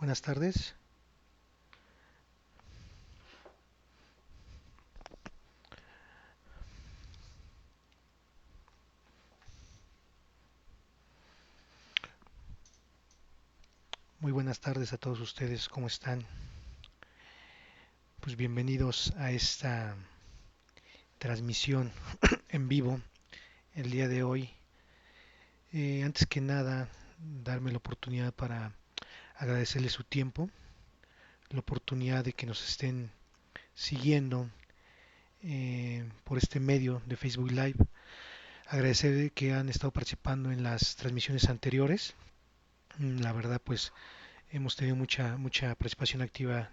Buenas tardes. Muy buenas tardes a todos ustedes. ¿Cómo están? Pues bienvenidos a esta transmisión en vivo el día de hoy. Antes que nada, darme la oportunidad para agradecerles su tiempo, la oportunidad de que nos estén siguiendo por este medio de Facebook Live. Agradecer que han estado participando en las transmisiones anteriores. La verdad, pues hemos tenido mucha participación activa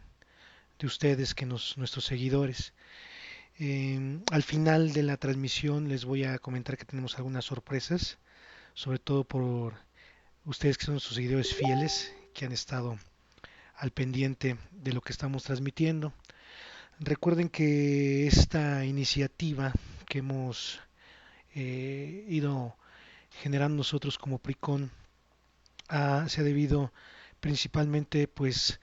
de ustedes, nuestros seguidores. Al final de la transmisión les voy a comentar que tenemos algunas sorpresas, sobre todo por ustedes que son sus seguidores fieles, que han estado al pendiente de lo que estamos transmitiendo. Recuerden que esta iniciativa que hemos ido generando nosotros como PRICON se ha debido principalmente pues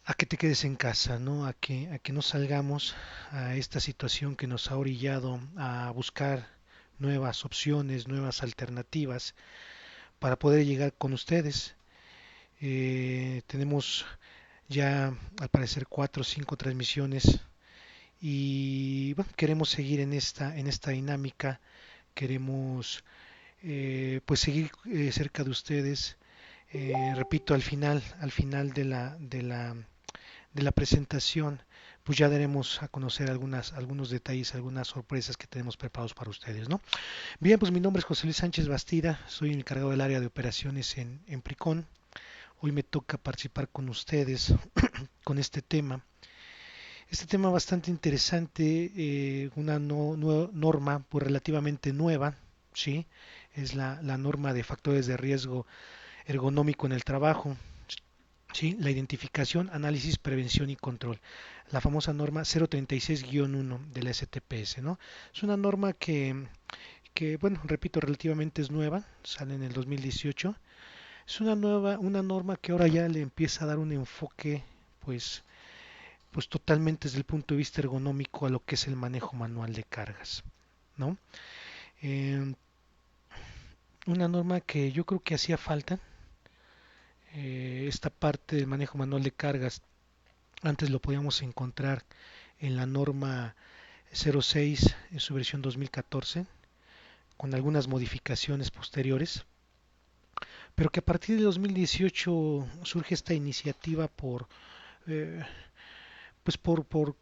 a que te quedes en casa, ¿no? A que no salgamos a esta situación que nos ha orillado a buscar nuevas opciones, nuevas alternativas para poder llegar con ustedes. Tenemos ya al parecer cuatro o cinco transmisiones y bueno, queremos seguir en esta dinámica, queremos pues seguir cerca de ustedes. Repito, al final de la presentación, pues ya daremos a conocer algunos detalles, algunas sorpresas que tenemos preparados para ustedes, ¿no? Bien, pues mi nombre es José Luis Sánchez Bastida, soy el encargado del área de operaciones en Pricon. Hoy me toca participar con ustedes con este tema bastante interesante, una norma pues relativamente nueva, ¿sí? Es la norma de factores de riesgo ergonómico en el trabajo. Sí, la identificación, análisis, prevención y control. La famosa norma 036-1 de la STPS, ¿no? Es una norma que, bueno, repito, relativamente es nueva, sale en el 2018. Es una norma que ahora ya le empieza a dar un enfoque, pues, pues totalmente desde el punto de vista ergonómico a lo que es el manejo manual de cargas, ¿no? Eh, una norma que yo creo que hacía falta, esta parte del manejo manual de cargas. Antes lo podíamos encontrar en la norma 06 en su versión 2014, con algunas modificaciones posteriores, pero que a partir de 2018 surge esta iniciativa eh,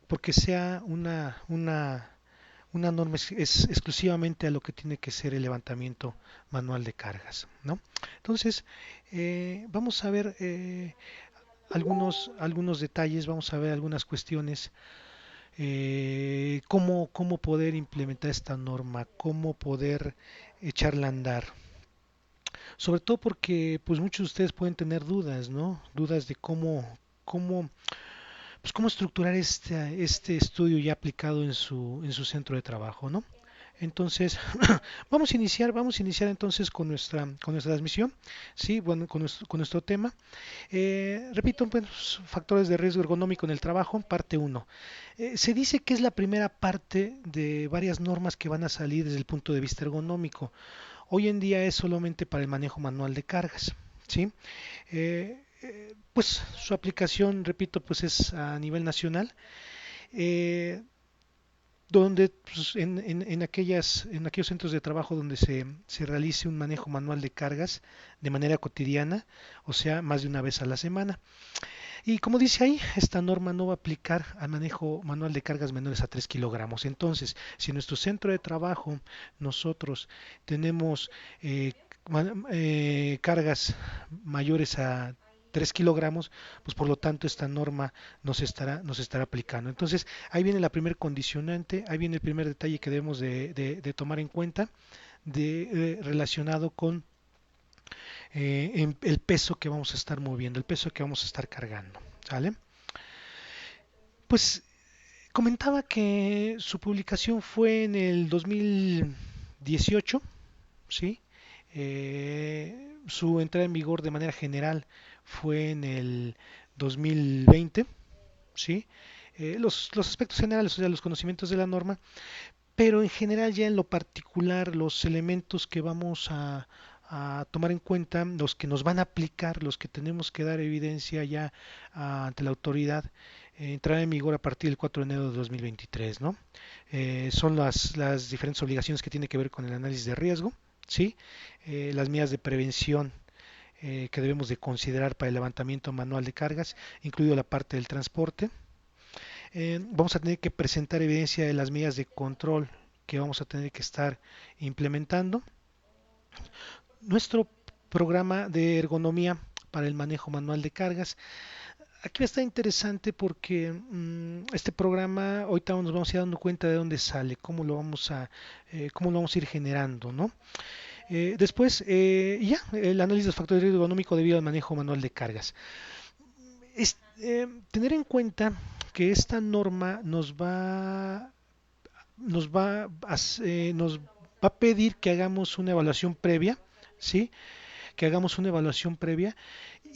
porque sea una norma exclusivamente a lo que tiene que ser el levantamiento manual de cargas, ¿no? Entonces, vamos a ver algunos detalles, vamos a ver algunas cuestiones, cómo poder implementar esta norma, cómo poder echarla a andar. Sobre todo porque pues muchos de ustedes pueden tener dudas, ¿no? Dudas de cómo, cómo estructurar este estudio ya aplicado en su centro de trabajo, ¿no? Entonces, vamos a iniciar entonces con nuestra transmisión, sí, bueno, con nuestro tema. Repito, pues, factores de riesgo ergonómico en el trabajo, parte uno. Se dice que es la primera parte de varias normas que van a salir desde el punto de vista ergonómico. Hoy en día es solamente para el manejo manual de cargas, ¿sí? Pues su aplicación, repito, pues es a nivel nacional, eh, donde pues, en aquellos centros de trabajo donde se realice un manejo manual de cargas de manera cotidiana, o sea, más de una vez a la semana. Y como dice ahí, esta norma no va a aplicar al manejo manual de cargas menores a 3 kilogramos. Entonces, si en nuestro centro de trabajo nosotros tenemos cargas mayores a 3 kilogramos, pues por lo tanto esta norma nos estará aplicando. Entonces, ahí viene la primer condicionante, ahí viene el primer detalle que debemos de tomar en cuenta relacionado con el peso que vamos a estar moviendo, el peso que vamos a estar cargando. ¿Sale? Pues comentaba que su publicación fue en el 2018, ¿sí? Su entrada en vigor de manera general fue en el 2020, ¿sí? Los aspectos generales, o sea, los conocimientos de la norma, pero en general ya en lo particular los elementos que vamos a tomar en cuenta, los que nos van a aplicar, los que tenemos que dar evidencia ya ante la autoridad, entrará en vigor a partir del 4 de enero de 2023, ¿no? Son las diferentes obligaciones que tienen que ver con el análisis de riesgo, ¿sí? Las medidas de prevención que debemos de considerar para el levantamiento manual de cargas, incluido la parte del transporte. Vamos a tener que presentar evidencia de las medidas de control que vamos a tener que estar implementando. Nuestro programa de ergonomía para el manejo manual de cargas. Aquí está interesante porque este programa ahorita nos vamos a ir dando cuenta de dónde sale, cómo lo vamos a ir generando, ¿no? Después, ya, el análisis del factor de riesgo ergonómico debido al manejo manual de cargas. Tener en cuenta que esta norma nos va a pedir que hagamos una evaluación previa, ¿sí? Que hagamos una evaluación previa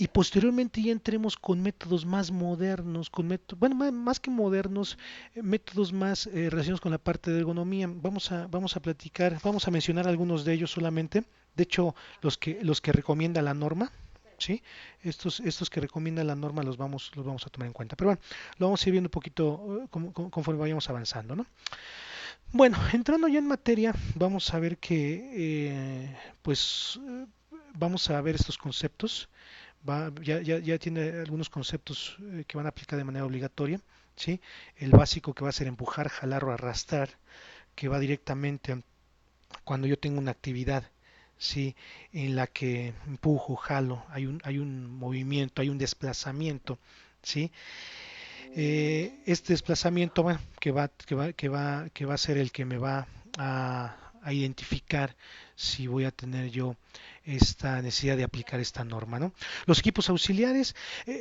y posteriormente ya entremos con métodos más modernos, bueno, más que modernos, métodos más relacionados con la parte de ergonomía. Vamos a platicar, vamos a mencionar algunos de ellos solamente. De hecho, los que recomienda la norma, ¿sí? Estos que recomienda la norma los vamos a tomar en cuenta. Pero bueno, lo vamos a ir viendo un poquito conforme vayamos avanzando, ¿no? Bueno, entrando ya en materia, vamos a ver vamos a ver estos conceptos. Ya tiene algunos conceptos que van a aplicar de manera obligatoria, ¿sí? El básico que va a ser empujar, jalar o arrastrar, que va directamente cuando yo tengo una actividad, ¿sí? En la que empujo, jalo, hay un movimiento, hay un desplazamiento, ¿sí? Este desplazamiento que va a ser el que me va a identificar si voy a tener yo esta necesidad de aplicar esta norma, ¿no? Los equipos auxiliares,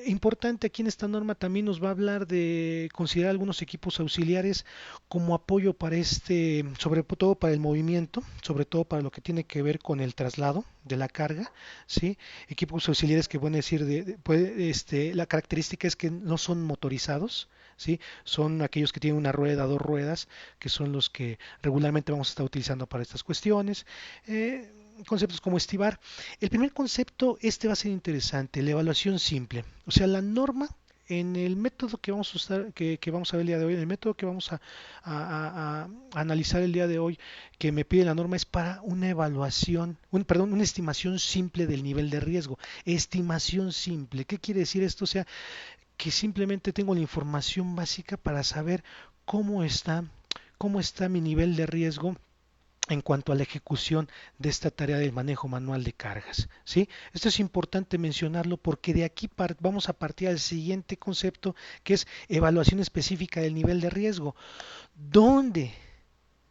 importante aquí en esta norma también nos va a hablar de considerar algunos equipos auxiliares como apoyo para sobre todo para el movimiento, sobre todo para lo que tiene que ver con el traslado de la carga, ¿sí? Equipos auxiliares que pueden decir, la característica es que no son motorizados, ¿sí? Son aquellos que tienen una rueda, dos ruedas, que son los que regularmente vamos a estar utilizando para estas cuestiones. Conceptos como estivar. El primer concepto, este va a ser interesante, la evaluación simple. O sea, la norma en el método que vamos a usar, que vamos a ver el día de hoy, el método que vamos a analizar el día de hoy, que me pide la norma es para una evaluación, perdón, una estimación simple del nivel de riesgo. Estimación simple. ¿Qué quiere decir esto? O sea, que simplemente tengo la información básica para saber cómo está, cómo está mi nivel de riesgo en cuanto a la ejecución de esta tarea del manejo manual de cargas, ¿sí? Esto es importante mencionarlo porque de aquí vamos a partir al siguiente concepto que es evaluación específica del nivel de riesgo, donde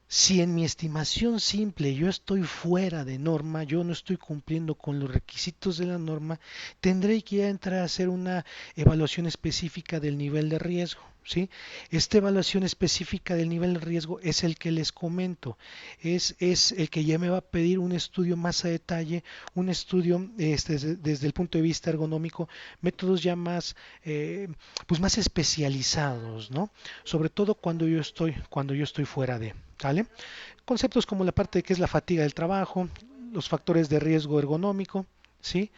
si en mi estimación simple yo estoy fuera de norma, yo no estoy cumpliendo con los requisitos de la norma, tendré que ya entrar a hacer una evaluación específica del nivel de riesgo, ¿sí? Esta evaluación específica del nivel de riesgo es el que les comento, es el que ya me va a pedir un estudio más a detalle, un estudio desde el punto de vista ergonómico, métodos ya más, pues más especializados, ¿no? Sobre todo cuando yo estoy fuera de, ¿vale? Conceptos como la parte de que es la fatiga del trabajo, los factores de riesgo ergonómico, ¿sí?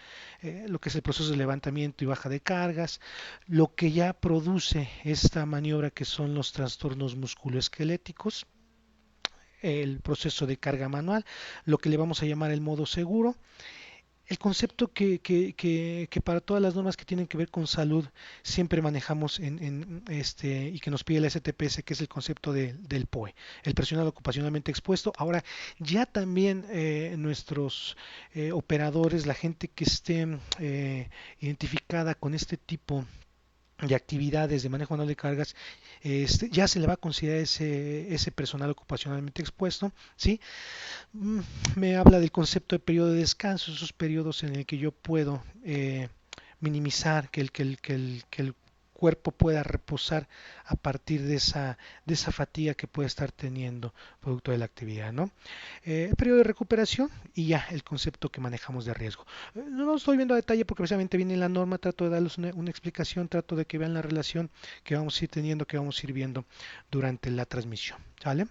Lo que es el proceso de levantamiento y baja de cargas, lo que ya produce esta maniobra que son los trastornos musculoesqueléticos, el proceso de carga manual, lo que le vamos a llamar el modo seguro, el concepto que para todas las normas que tienen que ver con salud siempre manejamos y que nos pide la STPS, que es el concepto del POE, el personal ocupacionalmente expuesto. Ahora, ya también nuestros operadores, la gente que esté identificada con este tipo de actividades de manejo manual de cargas, ya se le va a considerar ese personal ocupacionalmente expuesto, ¿sí? Mm, Me habla del concepto de periodo de descanso, esos periodos en el que yo puedo minimizar que el cuerpo pueda reposar a partir de esa fatiga que puede estar teniendo producto de la actividad, ¿no? El periodo de recuperación y ya el concepto que manejamos de riesgo. No lo estoy viendo a detalle porque precisamente viene la norma, trato de darles una explicación, trato de que vean la relación que vamos a ir teniendo, que vamos a ir viendo durante la transmisión, ¿vale?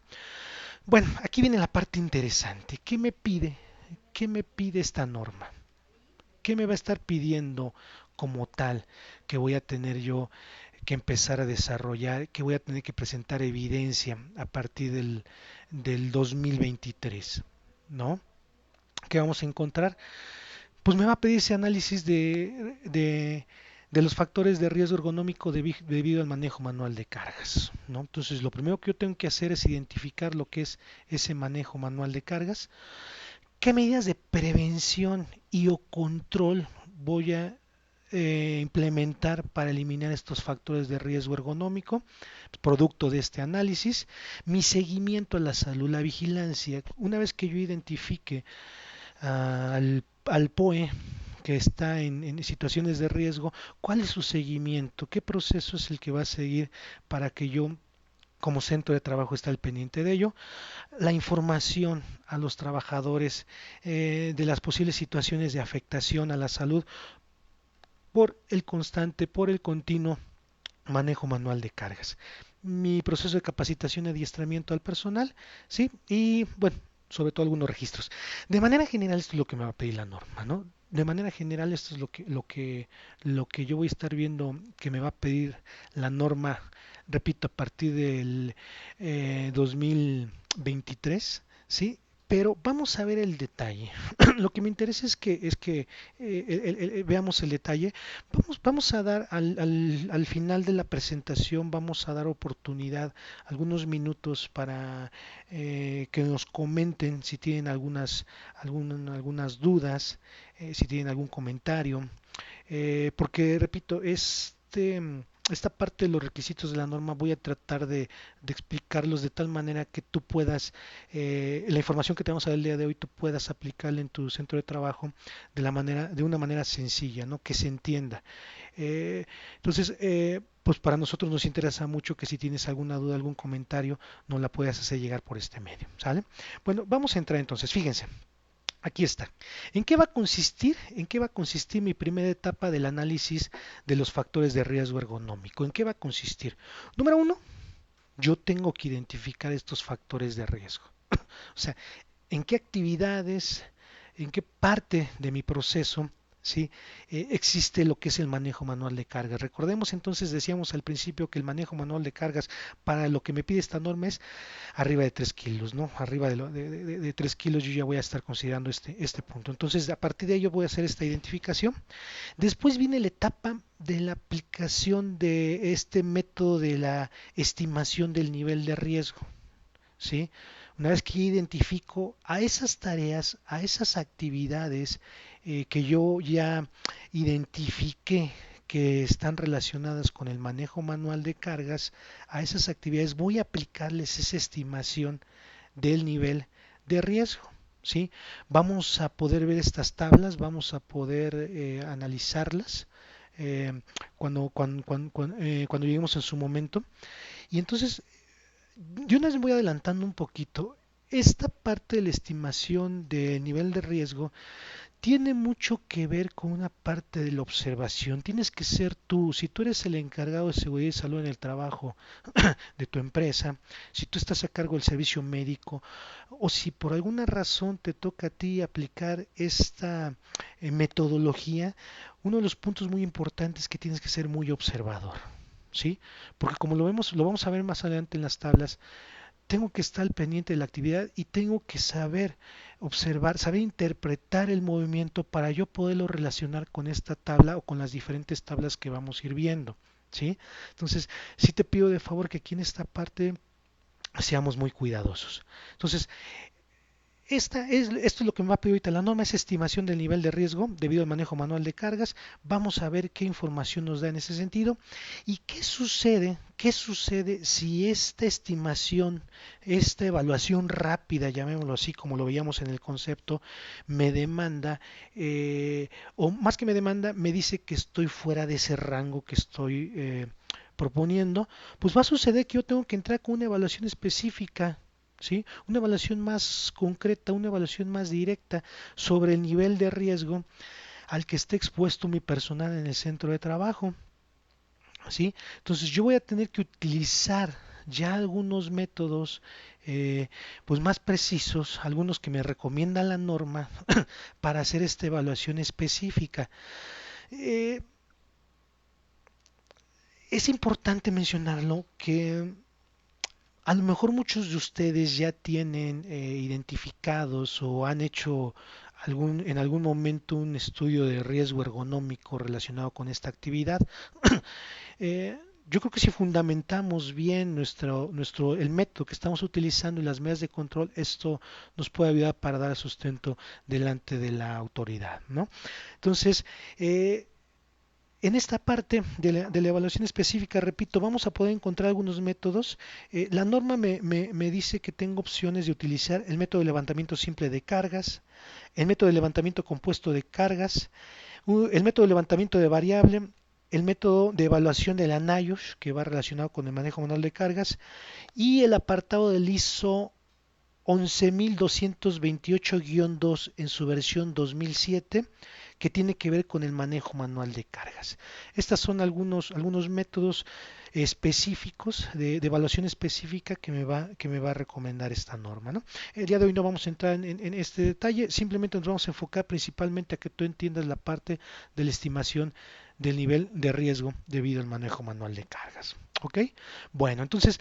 Bueno, aquí viene la parte interesante. ¿Qué me pide? ¿Qué me pide esta norma? ¿Qué me va a estar pidiendo como tal que voy a tener yo que empezar a desarrollar, que voy a tener que presentar evidencia a partir del 2023? ¿No? ¿Qué vamos a encontrar? Pues me va a pedir ese análisis de los factores de riesgo ergonómico debido al manejo manual de cargas, ¿no? Entonces, lo primero que yo tengo que hacer es identificar lo que es ese manejo manual de cargas. ¿Qué medidas de prevención y o control voy a implementar para eliminar estos factores de riesgo ergonómico, producto de este análisis? Mi seguimiento a la salud, la vigilancia. Una vez que yo identifique al POE que está en situaciones de riesgo, ¿cuál es su seguimiento? ¿Qué proceso es el que va a seguir para que yo como centro de trabajo esté al pendiente de ello? La información a los trabajadores de las posibles situaciones de afectación a la salud por el constante, por el continuo manejo manual de cargas. Mi proceso de capacitación y adiestramiento al personal, ¿sí? Y bueno, sobre todo algunos registros. De manera general esto es lo que me va a pedir la norma, ¿no? De manera general esto es lo que yo voy a estar viendo que me va a pedir la norma, repito, a partir del 2023, ¿sí? Pero vamos a ver el detalle. Lo que me interesa es que veamos el detalle. Vamos a dar al final de la presentación, vamos a dar oportunidad, algunos minutos para que nos comenten si tienen algunas dudas, si tienen algún comentario, porque repito, esta parte de los requisitos de la norma voy a tratar de explicarlos de tal manera que tú puedas, la información que te vamos a dar el día de hoy, tú puedas aplicarla en tu centro de trabajo de una manera sencilla, ¿no? Que se entienda. Entonces, pues para nosotros nos interesa mucho que si tienes alguna duda, algún comentario, nos la puedas hacer llegar por este medio, ¿sale? Bueno, vamos a entrar entonces, fíjense. Aquí está. ¿En qué va a consistir? ¿En qué va a consistir mi primera etapa del análisis de los factores de riesgo ergonómico? ¿En qué va a consistir? Número uno, yo tengo que identificar estos factores de riesgo. O sea, en qué actividades, en qué parte de mi proceso, ¿sí? Existe lo que es el manejo manual de cargas. Recordemos entonces, decíamos al principio que el manejo manual de cargas para lo que me pide esta norma es arriba de 3 kilos, ¿no? Arriba de 3 kilos yo ya voy a estar considerando este punto. Entonces, a partir de ello voy a hacer esta identificación. Después viene la etapa de la aplicación de este método de la estimación del nivel de riesgo, ¿sí? Una vez que identifico a esas tareas, a esas actividades que yo ya identifiqué que están relacionadas con el manejo manual de cargas, a esas actividades voy a aplicarles esa estimación del nivel de riesgo. ¿Sí? Vamos a poder ver estas tablas, vamos a poder analizarlas cuando lleguemos en su momento. Y entonces yo les voy adelantando un poquito. Esta parte de la estimación de nivel de riesgo tiene mucho que ver con una parte de la observación. Tienes que ser tú, si tú eres el encargado de seguridad y salud en el trabajo de tu empresa, si tú estás a cargo del servicio médico o si por alguna razón te toca a ti aplicar esta metodología, uno de los puntos muy importantes es que tienes que ser muy observador. ¿Sí? Porque como lo vamos a ver más adelante en las tablas, tengo que estar al pendiente de la actividad y tengo que saber observar, saber interpretar el movimiento para yo poderlo relacionar con esta tabla o con las diferentes tablas que vamos a ir viendo, ¿sí? Entonces, sí te pido de favor que aquí en esta parte seamos muy cuidadosos. Entonces, Esto es lo que me va a pedir ahorita. La norma es estimación del nivel de riesgo debido al manejo manual de cargas. Vamos a ver qué información nos da en ese sentido y qué sucede si esta estimación, esta evaluación rápida, llamémoslo así, como lo veíamos en el concepto, me demanda, o más que me demanda, me dice que estoy fuera de ese rango que estoy proponiendo. Pues va a suceder que yo tengo que entrar con una evaluación específica. ¿Sí? Una evaluación más concreta, una evaluación más directa sobre el nivel de riesgo al que esté expuesto mi personal en el centro de trabajo. ¿Sí? Entonces yo voy a tener que utilizar ya algunos métodos pues más precisos, algunos que me recomienda la norma para hacer esta evaluación específica. Eh, es importante mencionarlo que a lo mejor muchos de ustedes ya tienen identificados o han hecho en algún momento un estudio de riesgo ergonómico relacionado con esta actividad. Eh, yo creo que si fundamentamos bien el método que estamos utilizando y las medidas de control, esto nos puede ayudar para dar sustento delante de la autoridad, ¿no? Entonces, en esta parte de la evaluación específica, repito, vamos a poder encontrar algunos métodos. La norma me dice que tengo opciones de utilizar el método de levantamiento simple de cargas, el método de levantamiento compuesto de cargas, el método de levantamiento de variable, el método de evaluación del NIOSH, que va relacionado con el manejo manual de cargas, y el apartado del ISO 11228-2 en su versión 2007, que tiene que ver con el manejo manual de cargas. Estos son algunos métodos específicos de evaluación específica que me va a recomendar esta norma, ¿no? El día de hoy no vamos a entrar en este detalle, simplemente nos vamos a enfocar principalmente a que tú entiendas la parte de la estimación del nivel de riesgo debido al manejo manual de cargas. ¿Ok? Bueno, entonces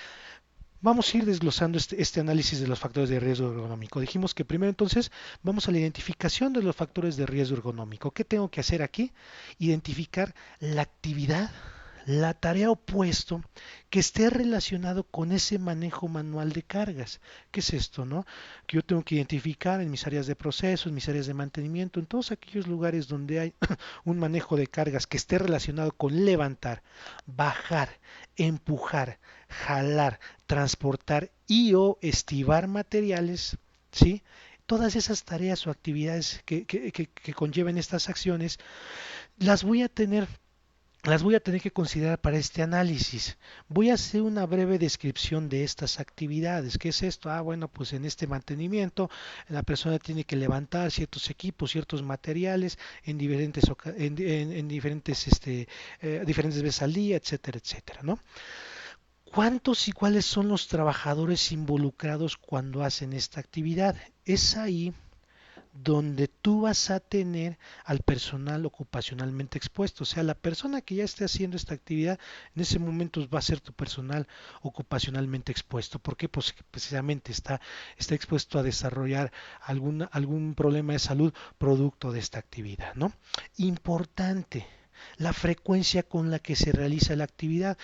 vamos a ir desglosando este análisis de los factores de riesgo ergonómico. Dijimos que primero entonces vamos a la identificación de los factores de riesgo ergonómico. ¿Qué tengo que hacer aquí? Identificar la actividad, la tarea o puesto que esté relacionado con ese manejo manual de cargas. ¿Qué es esto, no? Que yo tengo que identificar en mis áreas de proceso, en mis áreas de mantenimiento, en todos aquellos lugares donde hay un manejo de cargas que esté relacionado con levantar, bajar, empujar, jalar, transportar y o estivar materiales, ¿sí? Todas esas tareas o actividades que conlleven estas acciones las voy a tener las voy a tener que considerar para este análisis. Voy a hacer una breve descripción de estas actividades. ¿Qué es esto? Bueno, pues en este mantenimiento la persona tiene que levantar ciertos equipos, ciertos materiales en diferentes veces al día, etcétera, etcétera, ¿no? ¿Cuántos y cuáles son los trabajadores involucrados cuando hacen esta actividad? Es ahí donde tú vas a tener al personal ocupacionalmente expuesto. O sea, la persona que ya esté haciendo esta actividad en ese momento va a ser tu personal ocupacionalmente expuesto. ¿Por qué? Pues precisamente está expuesto a desarrollar algún problema de salud producto de esta actividad, ¿no? Importante, la frecuencia con la que se realiza la actividad.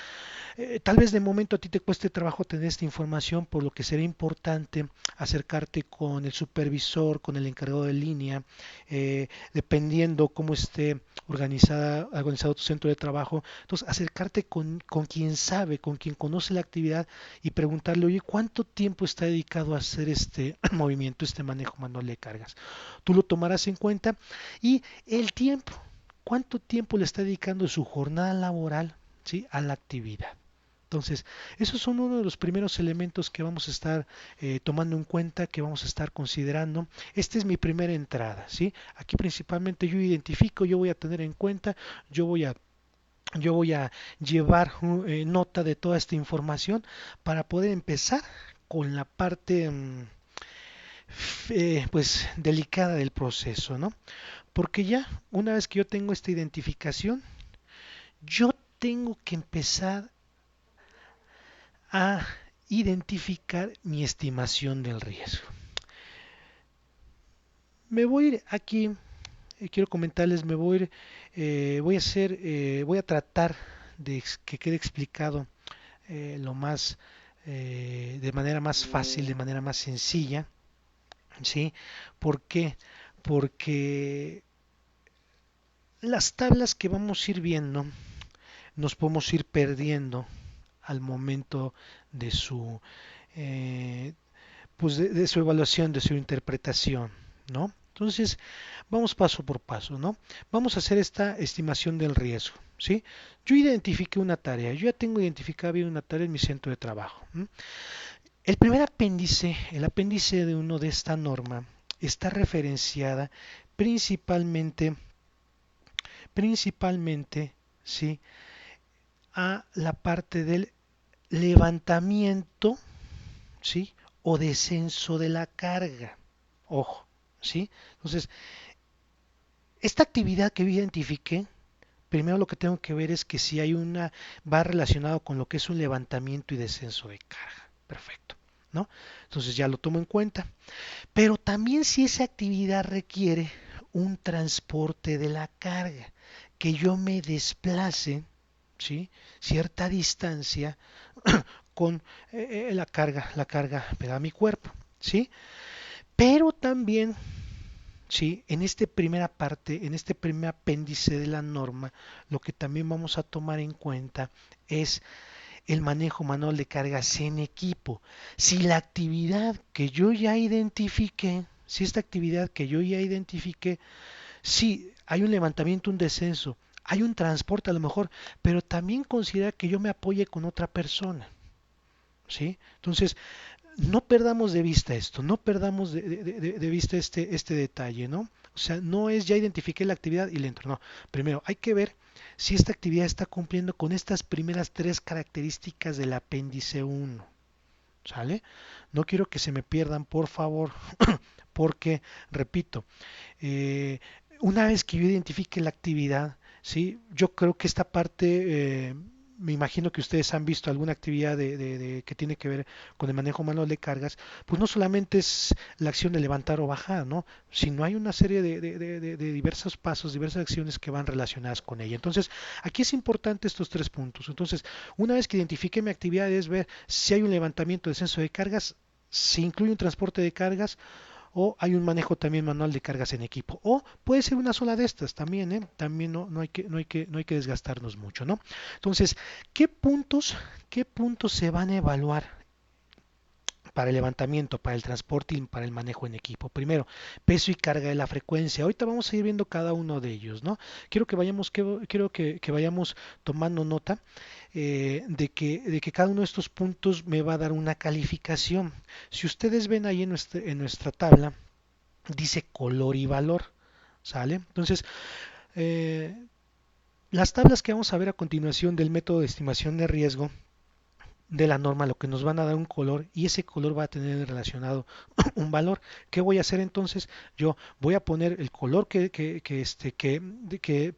Tal vez de momento a ti te cueste trabajo tener esta información, por lo que será importante acercarte con el supervisor, con el encargado de línea, dependiendo cómo esté organizado tu centro de trabajo. Entonces, acercarte con quien sabe, con quien conoce la actividad y preguntarle, oye, ¿cuánto tiempo está dedicado a hacer este movimiento, este manejo manual de cargas? Tú lo tomarás en cuenta y el tiempo. ¿Cuánto tiempo le está dedicando de su jornada laboral, ¿sí?, a la actividad? Entonces, esos son uno de los primeros elementos que vamos a estar tomando en cuenta, que vamos a estar considerando. Esta es mi primera entrada, ¿sí? Aquí principalmente yo identifico, yo voy a tener en cuenta, yo voy a yo voy a llevar nota de toda esta información para poder empezar con la parte pues delicada del proceso, ¿no? Porque ya una vez que yo tengo esta identificación, yo tengo que empezar a identificar mi estimación del riesgo. Me voy a ir aquí, quiero comentarles, voy a tratar de que quede explicado de manera más fácil, de manera más sencilla, ¿sí? ¿Por qué? Porque las tablas que vamos a ir viendo nos podemos ir perdiendo al momento de su pues de su evaluación, de su interpretación, ¿no? Entonces, vamos paso por paso, ¿no? Vamos a hacer esta estimación del riesgo, ¿sí? Yo identifiqué una tarea, yo ya tengo identificada bien una tarea en mi centro de trabajo. ¿M? El primer apéndice, el apéndice de uno de esta norma, está referenciada principalmente, principalmente, ¿sí? A la parte del levantamiento, ¿sí? O descenso de la carga. Ojo, ¿sí? Entonces, esta actividad que yo identifiqué, primero lo que tengo que ver es que si hay una, va relacionado con lo que es un levantamiento y descenso de carga. Perfecto, ¿no? Entonces ya lo tomo en cuenta. Pero también si esa actividad requiere un transporte de la carga, que yo me desplace, ¿sí? Cierta distancia con la carga pegada a mi cuerpo, ¿sí? Pero también, ¿sí? En esta primera parte, en este primer apéndice de la norma, lo que también vamos a tomar en cuenta es el manejo manual de cargas en equipo. Si la actividad que yo ya identifiqué, si esta actividad que yo ya identifiqué, si hay un levantamiento, un descenso, hay un transporte a lo mejor, pero también considera que yo me apoye con otra persona, ¿sí? Entonces, no perdamos de vista esto, no perdamos de vista este detalle, ¿no? O sea, no es ya identifiqué la actividad y le entro, no. Primero, hay que ver si esta actividad está cumpliendo con estas primeras tres características del apéndice 1, ¿sale? No quiero que se me pierdan, por favor, porque, repito, eh, una vez que yo identifique la actividad, ¿sí? Yo creo que esta parte, me imagino que ustedes han visto alguna actividad que tiene que ver con el manejo manual de cargas, pues no solamente es la acción de levantar o bajar, ¿no? Sino hay una serie de diversos pasos, diversas acciones que van relacionadas con ella. Entonces, aquí es importante estos tres puntos. Entonces, una vez que identifique mi actividad es ver si hay un levantamiento, descenso de cargas, si incluye un transporte de cargas, o hay un manejo también manual de cargas en equipo, o puede ser una sola de estas también, ¿eh? También no hay que desgastarnos mucho, ¿no? Entonces, qué puntos se van a evaluar para el levantamiento, para el transporte y para el manejo en equipo? Primero, peso y carga de la frecuencia. Ahorita vamos a ir viendo cada uno de ellos, ¿no? Quiero que vayamos tomando nota de que cada uno de estos puntos me va a dar una calificación. Si ustedes ven ahí en nuestra tabla, dice color y valor, ¿sale? Entonces, eh, las tablas que vamos a ver a continuación del método de estimación de riesgo de la norma, lo que nos van a dar un color, y ese color va a tener relacionado un valor. ¿Qué voy a hacer entonces? Yo voy a poner el color que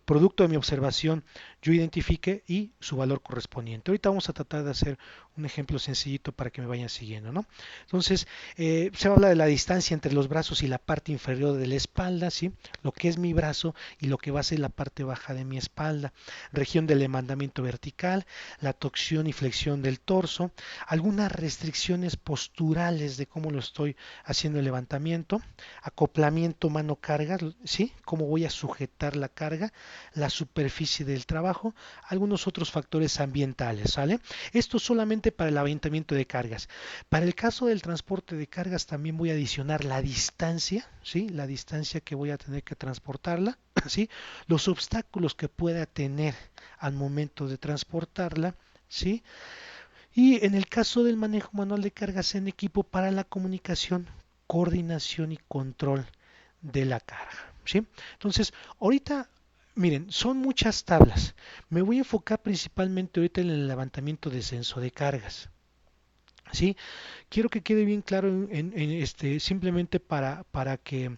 producto de mi observación yo identifique y su valor correspondiente. Ahorita vamos a tratar de hacer un ejemplo sencillito para que me vayan siguiendo, ¿no? Entonces, se habla de la distancia entre los brazos y la parte inferior de la espalda, ¿sí? Lo que es mi brazo y lo que va a ser la parte baja de mi espalda. Región del demandamiento vertical, la torsión y flexión del torso, algunas restricciones posturales de cómo lo estoy haciendo el levantamiento, acoplamiento mano-carga, ¿sí? Cómo voy a sujetar la carga, la superficie del trabajo, algunos otros factores ambientales, ¿sale? Esto solamente para el levantamiento de cargas. Para el caso del transporte de cargas también voy a adicionar la distancia, ¿sí? La distancia que voy a tener que transportarla, ¿sí? Los obstáculos que pueda tener al momento de transportarla, ¿sí? Y en el caso del manejo manual de cargas en equipo para la comunicación, coordinación y control de la carga, ¿sí? Entonces, ahorita, miren, son muchas tablas. Me voy a enfocar principalmente ahorita en el levantamiento de descenso de cargas. ¿Sí? Quiero que quede bien claro simplemente para que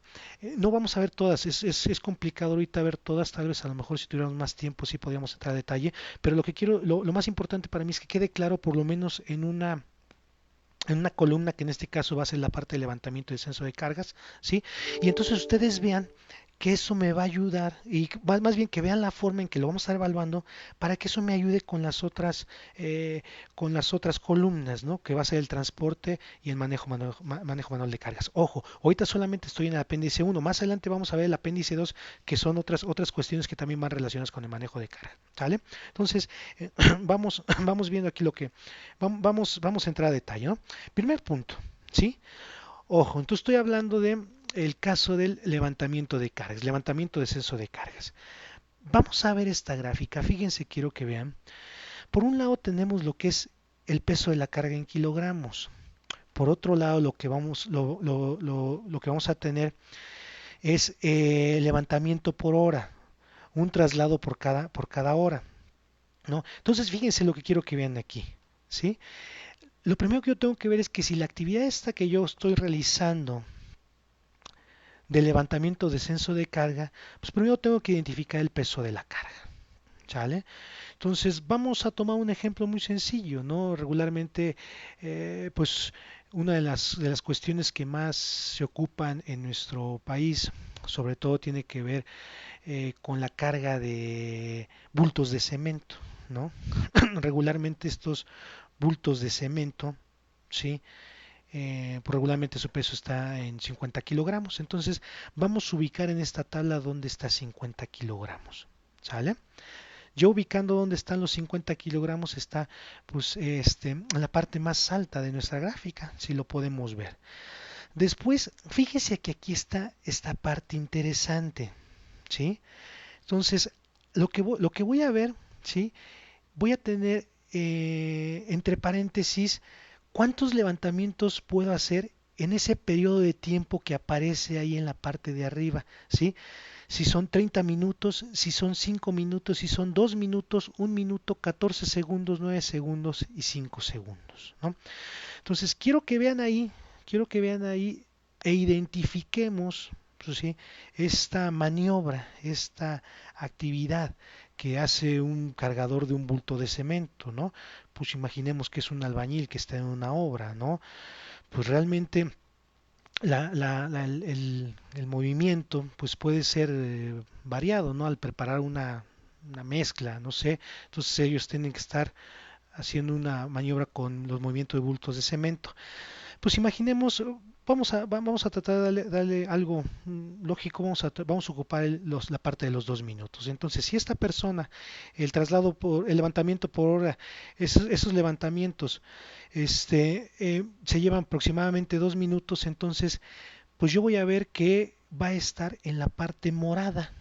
no vamos a ver todas, es complicado ahorita ver todas, tal vez a lo mejor si tuviéramos más tiempo sí podríamos entrar a detalle, pero lo más importante para mí es que quede claro por lo menos en una columna que en este caso va a ser la parte de levantamiento y descenso de cargas, ¿sí? Y entonces ustedes vean que eso me va a ayudar y más bien que vean la forma en que lo vamos a estar evaluando para que eso me ayude con las otras columnas, ¿no? Que va a ser el transporte y el manejo manual de cargas. Ojo, ahorita solamente estoy en el apéndice 1, más adelante vamos a ver el apéndice 2, que son otras cuestiones que también van relacionadas con el manejo de carga, ¿sale? Entonces, vamos viendo aquí vamos a entrar a detalle, ¿no? Primer punto, ¿sí? Ojo, entonces estoy hablando de el caso del levantamiento de cargas, levantamiento descenso de cargas. Vamos a ver esta gráfica, fíjense, quiero que vean. Por un lado tenemos lo que es el peso de la carga en kilogramos. Por otro lado, lo que vamos a tener es levantamiento por hora, un traslado por cada hora, ¿no? Entonces, fíjense lo que quiero que vean aquí, ¿sí? Lo primero que yo tengo que ver es que si la actividad esta que yo estoy realizando de levantamiento o descenso de carga, pues primero tengo que identificar el peso de la carga, ¿sale? Entonces vamos a tomar un ejemplo muy sencillo, ¿no? Regularmente, pues una de las cuestiones que más se ocupan en nuestro país, sobre todo tiene que ver con la carga de bultos de cemento, ¿no? Regularmente estos bultos de cemento, ¿sí? Pues regularmente su peso está en 50 kilogramos. Entonces vamos a ubicar en esta tabla dónde está 50 kilogramos. ¿Sale? Yo ubicando dónde están los 50 kilogramos está pues en la parte más alta de nuestra gráfica, si lo podemos ver. Después, fíjese que aquí está esta parte interesante, ¿sí? Entonces, lo que voy a ver, ¿sí? Voy a tener entre paréntesis cuántos levantamientos puedo hacer en ese periodo de tiempo que aparece ahí en la parte de arriba, ¿sí? Si son 30 minutos, si son 5 minutos, si son 2 minutos, 1 minuto, 14 segundos, 9 segundos y 5 segundos, ¿no? Entonces, quiero que vean ahí e identifiquemos, pues sí, esta maniobra, esta actividad que hace un cargador de un bulto de cemento, ¿no? Pues imaginemos que es un albañil que está en una obra, ¿no? Pues realmente el movimiento pues puede ser variado, ¿no? Al preparar una mezcla, no sé, entonces ellos tienen que estar haciendo una maniobra con los movimientos de bultos de cemento. Pues imaginemos, vamos a tratar de darle algo lógico, vamos a ocupar la parte de los 2 minutos. Entonces, si esta persona, el levantamiento por hora, esos levantamientos, se llevan aproximadamente 2 minutos, entonces, pues yo voy a ver que va a estar en la parte morada,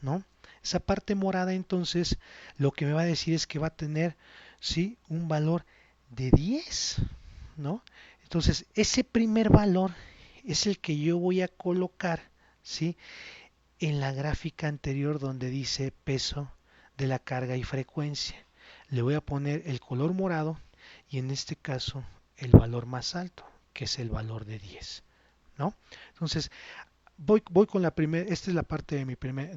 ¿no? Esa parte morada, entonces, lo que me va a decir es que va a tener, sí, un valor de 10, ¿no? Entonces, ese primer valor es el que yo voy a colocar, ¿sí? En la gráfica anterior donde dice peso de la carga y frecuencia. Le voy a poner el color morado y en este caso el valor más alto, que es el valor de 10, ¿no? Entonces, voy con la primera, esta es la parte de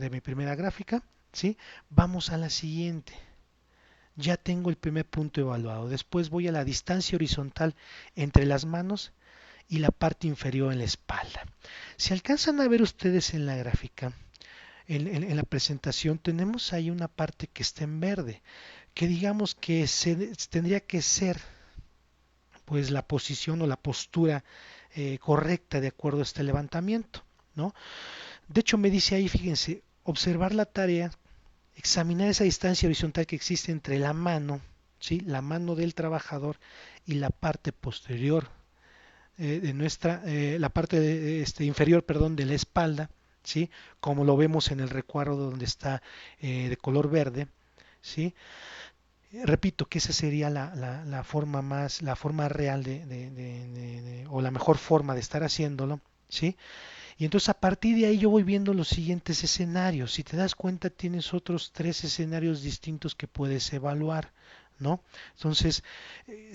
mi primera gráfica, ¿sí? Vamos a la siguiente. Ya tengo el primer punto evaluado. Después voy a la distancia horizontal entre las manos y la parte inferior en la espalda. Si alcanzan a ver ustedes en la gráfica, en la presentación, tenemos ahí una parte que está en verde, que digamos que tendría que ser pues la posición o la postura correcta de acuerdo a este levantamiento, ¿no? De hecho me dice ahí, fíjense, observar la tarea, examinar esa distancia horizontal que existe entre la mano, ¿sí? La mano del trabajador y la parte posterior de la parte inferior, perdón, de la espalda, ¿sí? Como lo vemos en el recuadro donde está de color verde, ¿sí? Repito que esa sería la forma la forma real o la mejor forma de estar haciéndolo, ¿sí? Y entonces a partir de ahí yo voy viendo los siguientes escenarios. Si te das cuenta, tienes otros 3 escenarios distintos que puedes evaluar, ¿no? Entonces,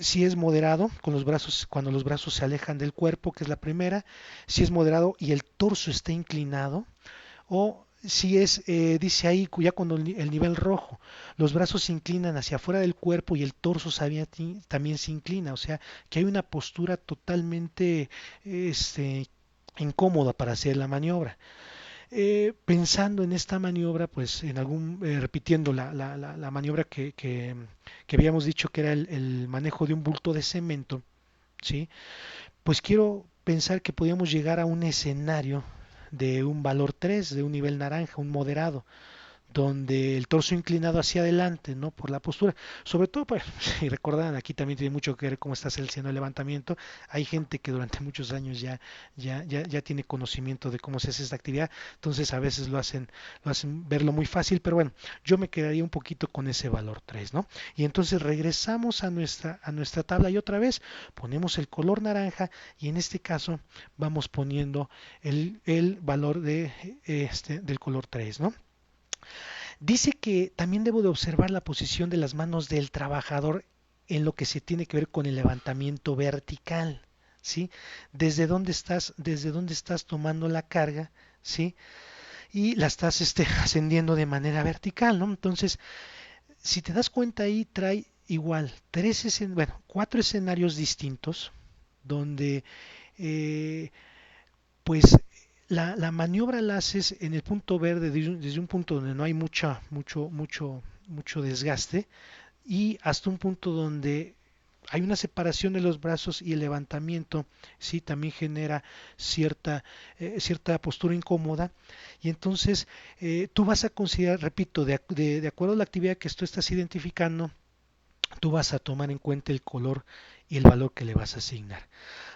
si es moderado, con los brazos, cuando los brazos se alejan del cuerpo, que es la primera, si es moderado y el torso está inclinado, o si es, dice ahí, ya cuando el nivel rojo, los brazos se inclinan hacia afuera del cuerpo y el torso también se inclina, o sea, que hay una postura totalmente, incómoda para hacer la maniobra. Pensando en esta maniobra, pues en repitiendo la maniobra que habíamos dicho que era el manejo de un bulto de cemento, ¿sí? Pues quiero pensar que podíamos llegar a un escenario de un valor 3, de un nivel naranja, un moderado, donde el torso inclinado hacia adelante, ¿no? Por la postura. Sobre todo, pues, si recordan, aquí también tiene mucho que ver cómo está haciendo el levantamiento. Hay gente que durante muchos años ya tiene conocimiento de cómo se hace esta actividad, entonces a veces lo hacen verlo muy fácil, pero bueno, yo me quedaría un poquito con ese valor 3, ¿no? Y entonces regresamos a nuestra tabla y otra vez ponemos el color naranja y en este caso vamos poniendo el valor del color 3, ¿no? Dice que también debo de observar la posición de las manos del trabajador en lo que se tiene que ver con el levantamiento vertical, ¿sí? Desde dónde estás tomando la carga, ¿sí? Y la estás ascendiendo de manera vertical, ¿no? Entonces, si te das cuenta ahí trae igual cuatro escenarios distintos donde eh, pues la maniobra la haces en el punto verde desde un punto donde no hay mucho desgaste y hasta un punto donde hay una separación de los brazos y el levantamiento, sí, también genera cierta postura incómoda. Y entonces tú vas a considerar, repito, de acuerdo a la actividad que tú estás identificando, tú vas a tomar en cuenta el color y el valor que le vas a asignar.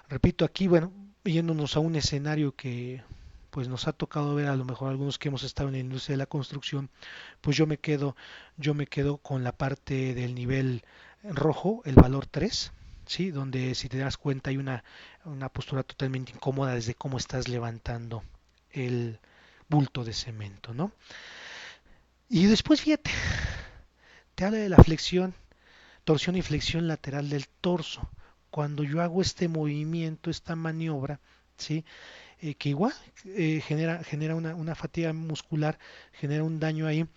Repito, aquí, bueno, yéndonos a un escenario que pues nos ha tocado ver a lo mejor algunos que hemos estado en la industria de la construcción, pues yo me quedo con la parte del nivel rojo, el valor 3, ¿sí? Donde si te das cuenta hay una postura totalmente incómoda desde cómo estás levantando el bulto de cemento, ¿no? Y después fíjate, te habla de la flexión, torsión y flexión lateral del torso. Cuando yo hago este movimiento, esta maniobra, ¿sí? Que igual genera una fatiga muscular, genera un daño ahí.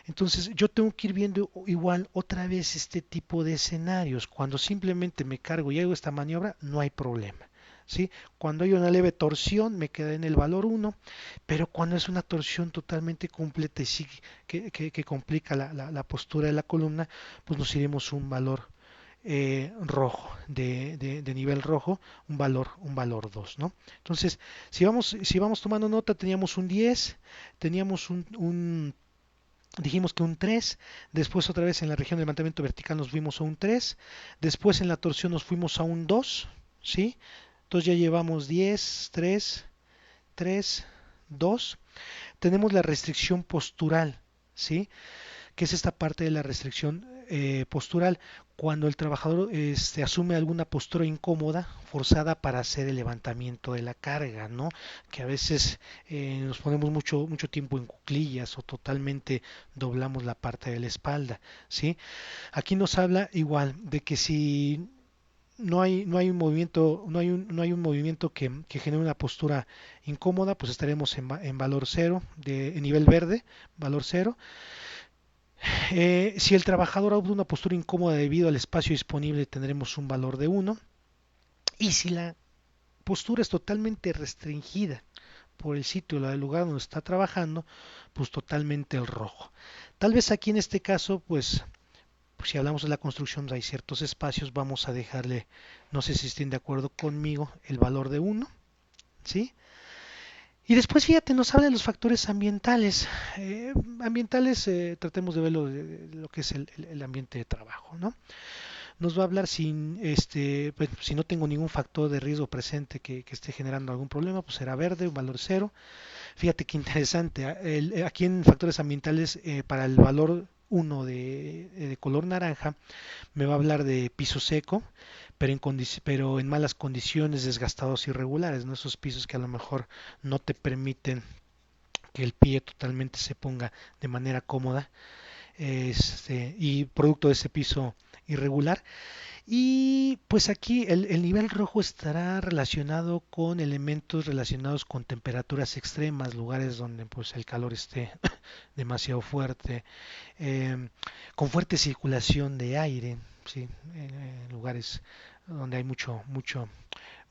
Entonces yo tengo que ir viendo igual otra vez este tipo de escenarios. Cuando simplemente me cargo y hago esta maniobra, no hay problema. ¿Sí? Cuando hay una leve torsión me queda en el valor 1, pero cuando es una torsión totalmente completa y sí que complica la postura de la columna, pues nos iremos un valor rojo, de nivel rojo, un valor 2, ¿no? Entonces, si vamos tomando nota, teníamos un 10, teníamos dijimos que un 3, después otra vez en la región de levantamiento vertical nos fuimos a un 3, después en la torsión nos fuimos a un 2, ¿sí? Entonces ya llevamos 10, 3, 3, 2. Tenemos la restricción postural, ¿sí? Que es esta parte de la restricción postural, cuando el trabajador asume alguna postura incómoda, forzada para hacer el levantamiento de la carga, ¿no? Que a veces nos ponemos mucho tiempo en cuclillas o totalmente doblamos la parte de la espalda, ¿sí? Aquí nos habla igual de que si no hay un movimiento, no hay un movimiento que genere una postura incómoda, pues estaremos en valor cero, en nivel verde, valor cero. Si el trabajador adopta una postura incómoda debido al espacio disponible, tendremos un valor de 1. Y si la postura es totalmente restringida por el sitio o el lugar donde está trabajando, pues totalmente el rojo. Tal vez aquí en este caso, pues si hablamos de la construcción, hay ciertos espacios, vamos a dejarle, no sé si estén de acuerdo conmigo, el valor de 1, ¿sí? Y después, fíjate, nos habla de los factores ambientales. Ambientales, tratemos de ver lo que es el ambiente de trabajo, ¿no? Nos va a hablar pues, si no tengo ningún factor de riesgo presente que esté generando algún problema, pues será verde, un valor cero. Fíjate qué interesante. Aquí en factores ambientales, para el valor 1 de color naranja, me va a hablar de piso seco, pero en malas condiciones, desgastados, irregulares, ¿no? Esos pisos que a lo mejor no te permiten que el pie totalmente se ponga de manera cómoda, y producto de ese piso irregular. Y pues aquí el nivel rojo estará relacionado con elementos relacionados con temperaturas extremas, lugares donde pues el calor esté demasiado fuerte, eh, con fuerte circulación de aire, ¿sí? Lugares donde hay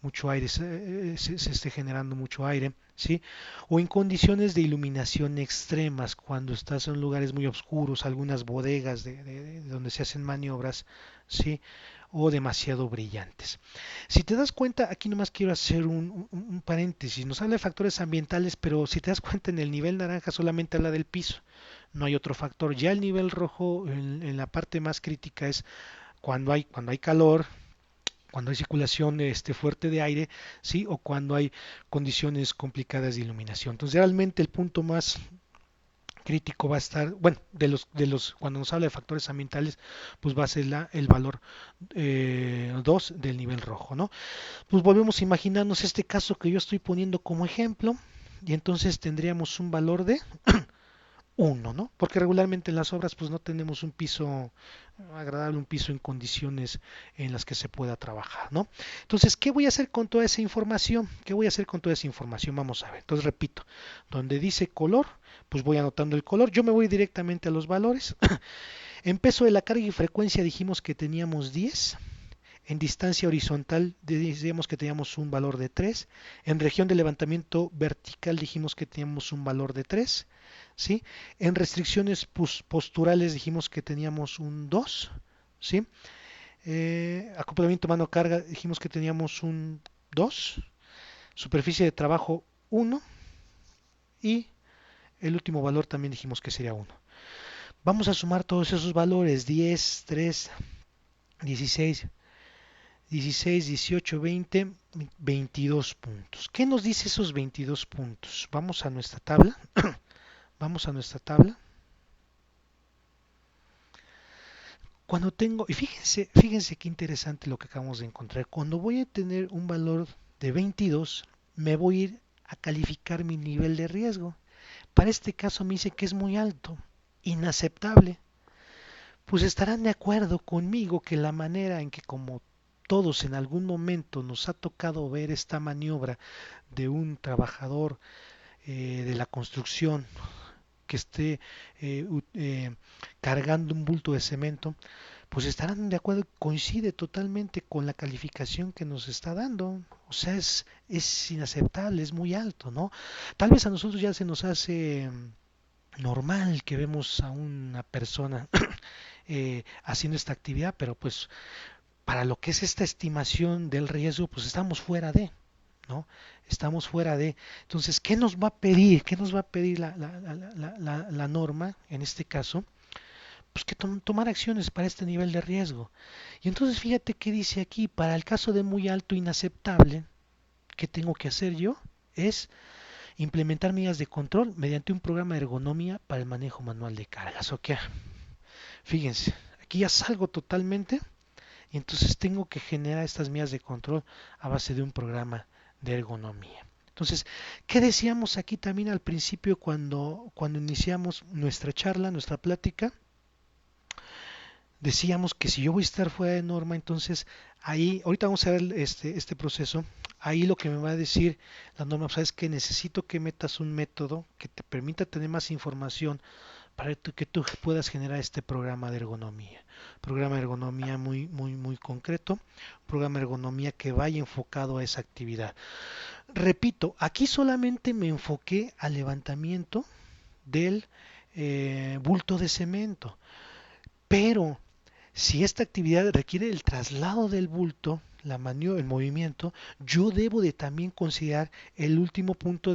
mucho aire, se esté generando mucho aire, ¿sí? O en condiciones de iluminación extremas, cuando estás en lugares muy oscuros, algunas bodegas de donde se hacen maniobras, ¿sí? O demasiado brillantes. Si te das cuenta, aquí nomás quiero hacer un paréntesis. Nos habla de factores ambientales, pero si te das cuenta en el nivel naranja solamente habla del piso. No hay otro factor. Ya el nivel rojo en la parte más crítica es cuando hay calor, cuando hay circulación fuerte de aire, sí, o cuando hay condiciones complicadas de iluminación. Entonces, realmente el punto más crítico va a estar, bueno, cuando nos habla de factores ambientales, pues va a ser el valor 2 del nivel rojo, ¿no? Pues volvemos a imaginarnos este caso que yo estoy poniendo como ejemplo, y entonces tendríamos un valor de uno, ¿no? Porque regularmente en las obras pues no tenemos un piso agradable, un piso en condiciones en las que se pueda trabajar, ¿no? Entonces, ¿qué voy a hacer con toda esa información? ¿Qué voy a hacer con toda esa información? Vamos a ver. Entonces, repito, donde dice color, pues voy anotando el color. Yo me voy directamente a los valores. En peso de la carga y frecuencia dijimos que teníamos 10. En distancia horizontal decíamos que teníamos un valor de 3. En región de levantamiento vertical dijimos que teníamos un valor de 3. ¿Sí? En restricciones posturales dijimos que teníamos un 2. ¿Sí? Acoplamiento mano-carga dijimos que teníamos un 2. Superficie de trabajo 1. Y el último valor también dijimos que sería 1. Vamos a sumar todos esos valores. 10, 3, 16, 16, 18, 20, 22 puntos. ¿Qué nos dice esos 22 puntos? Vamos a nuestra tabla. Vamos a nuestra tabla. Cuando tengo, y fíjense qué interesante lo que acabamos de encontrar. Cuando voy a tener un valor de 22, me voy a ir a calificar mi nivel de riesgo. Para este caso me dice que es muy alto, inaceptable. Pues estarán de acuerdo conmigo que la manera en que como todos en algún momento nos ha tocado ver esta maniobra de un trabajador de la construcción que esté cargando un bulto de cemento, pues estarán de acuerdo, coincide totalmente con la calificación que nos está dando. O sea, es inaceptable, es muy alto, ¿no? Tal vez a nosotros ya se nos hace normal que vemos a una persona haciendo esta actividad, pero pues para lo que es esta estimación del riesgo, pues estamos fuera de, ¿no? Estamos fuera de. Entonces, ¿qué nos va a pedir? ¿Qué nos va a pedir la norma en este caso? Pues que tomar acciones para este nivel de riesgo. Y entonces fíjate que dice aquí, para el caso de muy alto inaceptable, ¿qué tengo que hacer yo? Es implementar medidas de control mediante un programa de ergonomía para el manejo manual de cargas. Ok, fíjense, aquí ya salgo totalmente y entonces tengo que generar estas medidas de control a base de un programa de ergonomía. Entonces, ¿qué decíamos aquí también al principio cuando iniciamos nuestra charla, nuestra plática? Decíamos que si yo voy a estar fuera de norma, entonces ahí, ahorita vamos a ver este proceso, ahí lo que me va a decir la norma, sabes que necesito que metas un método que te permita tener más información para que tú puedas generar este programa de ergonomía muy concreto, programa de ergonomía que vaya enfocado a esa actividad. Repito, aquí solamente me enfoqué al levantamiento del bulto de cemento, pero si esta actividad requiere el traslado del bulto, el movimiento, yo debo de también considerar el último punto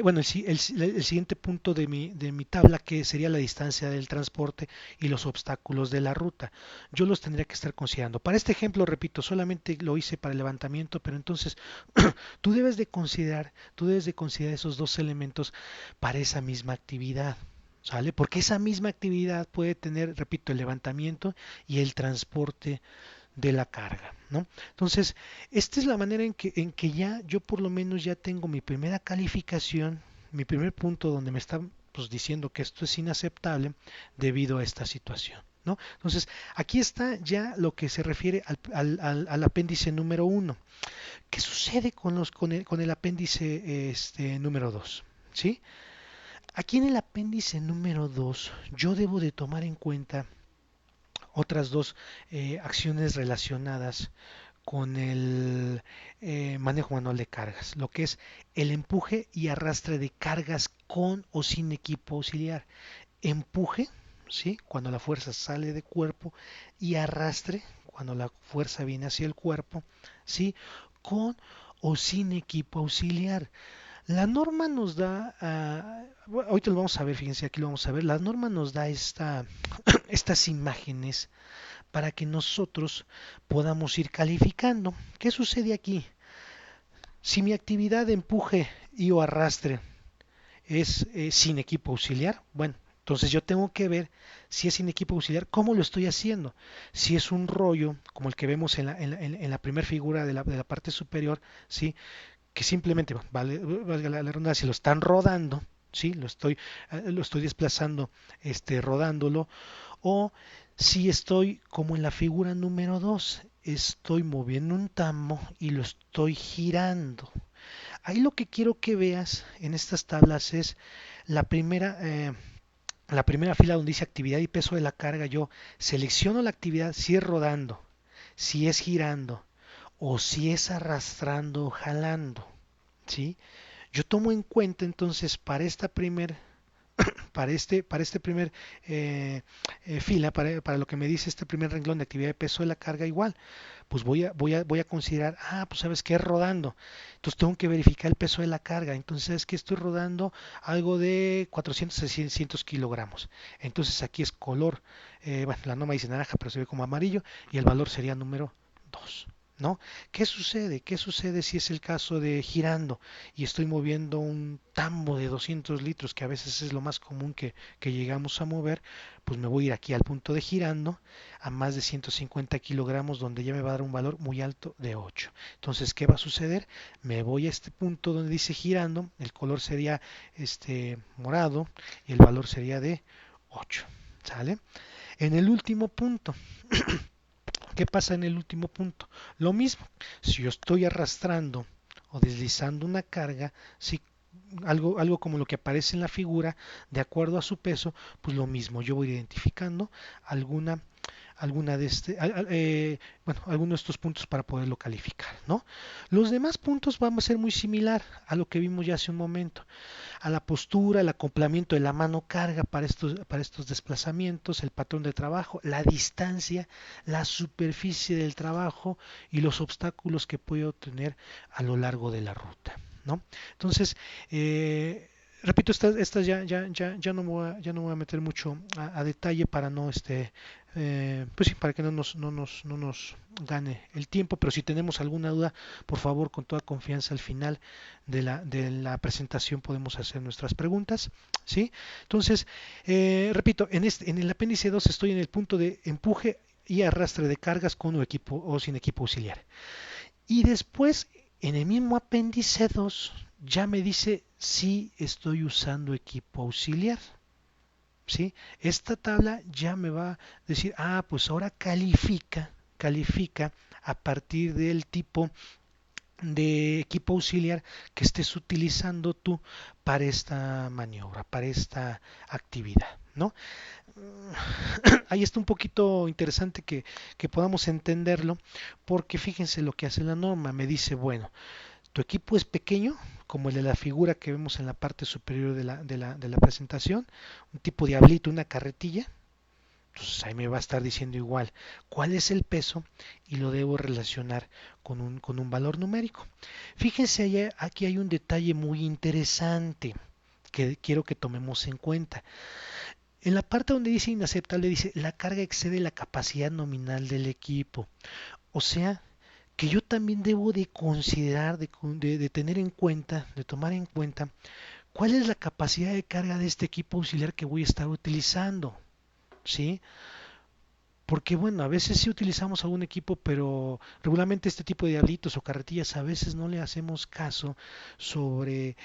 bueno, el siguiente punto de mi tabla, que sería la distancia del transporte y los obstáculos de la ruta. Yo los tendría que estar considerando. Para este ejemplo, repito, solamente lo hice para el levantamiento, pero entonces tú debes de considerar esos dos elementos para esa misma actividad. ¿Sale? Porque esa misma actividad puede tener, repito, el levantamiento y el transporte de la carga, ¿no? Entonces, esta es la manera en que ya yo por lo menos ya tengo mi primera calificación, mi primer punto donde me está pues, diciendo que esto es inaceptable debido a esta situación, ¿no? Entonces, aquí está ya lo que se refiere al apéndice número uno. ¿Qué sucede con el apéndice número 2? ¿Sí? Aquí en el apéndice número 2 yo debo de tomar en cuenta otras dos acciones relacionadas con el manejo manual de cargas, lo que es el empuje y arrastre de cargas con o sin equipo auxiliar. Empuje, ¿sí? Cuando la fuerza sale del cuerpo, y arrastre cuando la fuerza viene hacia el cuerpo, ¿sí? Con o sin equipo auxiliar. La norma nos da, ahorita lo vamos a ver, fíjense, aquí lo vamos a ver, la norma nos da estas imágenes para que nosotros podamos ir calificando. ¿Qué sucede aquí? Si mi actividad de empuje y o arrastre es sin equipo auxiliar, bueno, entonces yo tengo que ver si es sin equipo auxiliar, cómo lo estoy haciendo. Si es un rollo, como el que vemos en la primera figura de la parte superior, ¿sí? Que simplemente, vale, valga la redundancia, lo están rodando, ¿sí? Lo estoy desplazando, rodándolo, o si estoy como en la figura número 2, estoy moviendo un tambo y lo estoy girando. Ahí lo que quiero que veas en estas tablas es la primera, eh, la primera fila donde dice actividad y peso de la carga. Yo selecciono la actividad si es rodando, si es girando o si es arrastrando o jalando, ¿sí? Yo tomo en cuenta entonces para este primer fila, para lo que me dice este primer renglón de actividad de peso de la carga, igual, pues voy a considerar, pues sabes que es rodando, entonces tengo que verificar el peso de la carga, entonces sabes que estoy rodando algo de 400 a 600 kilogramos, entonces aquí es color, bueno, la norma dice naranja, pero se ve como amarillo, y el valor sería número 2. ¿No? ¿Qué sucede? ¿Qué sucede si es el caso de girando y estoy moviendo un tambo de 200 litros, que a veces es lo más común que llegamos a mover? Pues me voy a ir aquí al punto de girando a más de 150 kilogramos, donde ya me va a dar un valor muy alto de 8. Entonces, ¿qué va a suceder? Me voy a este punto donde dice girando, el color sería morado y el valor sería de 8. ¿Sale? En el último punto, ¿qué pasa en el último punto? Lo mismo, si yo estoy arrastrando o deslizando una carga, si algo como lo que aparece en la figura, de acuerdo a su peso, pues lo mismo, yo voy identificando alguna alguna de bueno, alguno de estos puntos para poderlo calificar, ¿no? Los demás puntos van a ser muy similar a lo que vimos ya hace un momento, a la postura, el acoplamiento de la mano carga para estos desplazamientos, el patrón de trabajo, la distancia, la superficie del trabajo y los obstáculos que puedo tener a lo largo de la ruta, ¿no? Entonces, repito, estas ya no me voy a meter mucho a detalle para no pues sí, para que no nos gane el tiempo, pero si tenemos alguna duda, por favor, con toda confianza al final de la presentación podemos hacer nuestras preguntas, ¿sí? Entonces, repito, en el apéndice 2 estoy en el punto de empuje y arrastre de cargas con o sin equipo auxiliar. Y después, en el mismo apéndice 2, ya me dice si estoy usando equipo auxiliar. ¿Sí? Esta tabla ya me va a decir, pues ahora califica a partir del tipo de equipo auxiliar que estés utilizando tú para esta maniobra, para esta actividad, ¿no? Ahí está un poquito interesante que podamos entenderlo, porque fíjense lo que hace la norma. Me dice, bueno, tu equipo es pequeño, como el de la figura que vemos en la parte superior de la presentación, un tipo diablito, una carretilla. Entonces ahí me va a estar diciendo igual cuál es el peso y lo debo relacionar con un valor numérico. Fíjense, aquí hay un detalle muy interesante que quiero que tomemos en cuenta. En la parte donde dice inaceptable, dice la carga excede la capacidad nominal del equipo. O sea, que yo también debo de considerar, de tener en cuenta, de tomar en cuenta, cuál es la capacidad de carga de este equipo auxiliar que voy a estar utilizando, ¿sí? Porque bueno, a veces sí utilizamos algún equipo, pero regularmente este tipo de diablitos o carretillas a veces no le hacemos caso sobre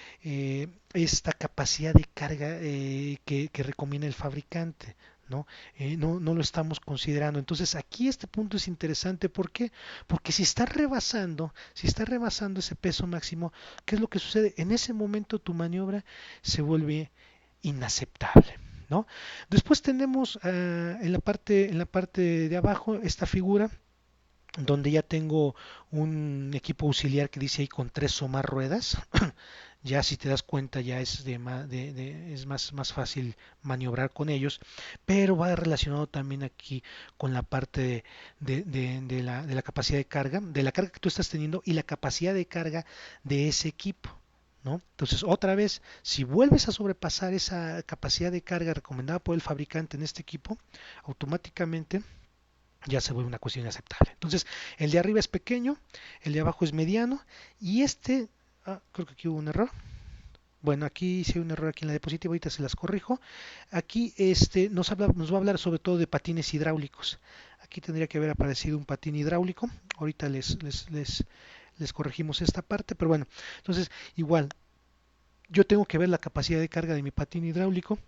esta capacidad de carga que recomienda el fabricante. ¿No? No lo estamos considerando. Entonces aquí este punto es interesante. ¿Por qué? Porque si está rebasando ese peso máximo, ¿qué es lo que sucede? En ese momento tu maniobra se vuelve inaceptable. ¿No? Después tenemos en la parte de abajo esta figura donde ya tengo un equipo auxiliar que dice ahí con tres o más ruedas. Ya si te das cuenta ya es, es más fácil maniobrar con ellos, pero va relacionado también aquí con la parte de la capacidad de carga, de la carga que tú estás teniendo y la capacidad de carga de ese equipo. ¿No? Entonces, otra vez, si vuelves a sobrepasar esa capacidad de carga recomendada por el fabricante en este equipo, automáticamente ya se vuelve una cuestión inaceptable. Entonces, el de arriba es pequeño, el de abajo es mediano y creo que aquí hubo un error. Bueno, aquí hice un error aquí en la diapositiva, ahorita se las corrijo. Aquí nos va a hablar sobre todo de patines hidráulicos. Aquí tendría que haber aparecido un patín hidráulico. Ahorita les corregimos esta parte, pero bueno, entonces igual, yo tengo que ver la capacidad de carga de mi patín hidráulico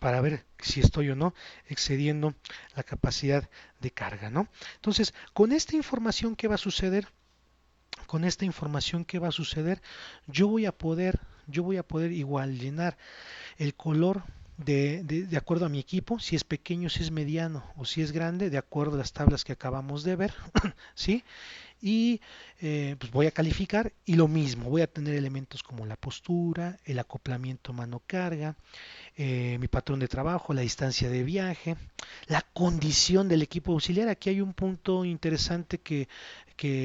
para ver si estoy o no excediendo la capacidad de carga, ¿no? Entonces, con esta información, ¿qué va a suceder? Con esta información, ¿qué va a suceder? Yo voy a poder igual llenar el color de acuerdo a mi equipo, si es pequeño, si es mediano o si es grande, de acuerdo a las tablas que acabamos de ver, ¿sí? Y pues voy a calificar y lo mismo, voy a tener elementos como la postura, el acoplamiento mano-carga, mi patrón de trabajo, la distancia de viaje, la condición del equipo auxiliar. Aquí hay un punto interesante que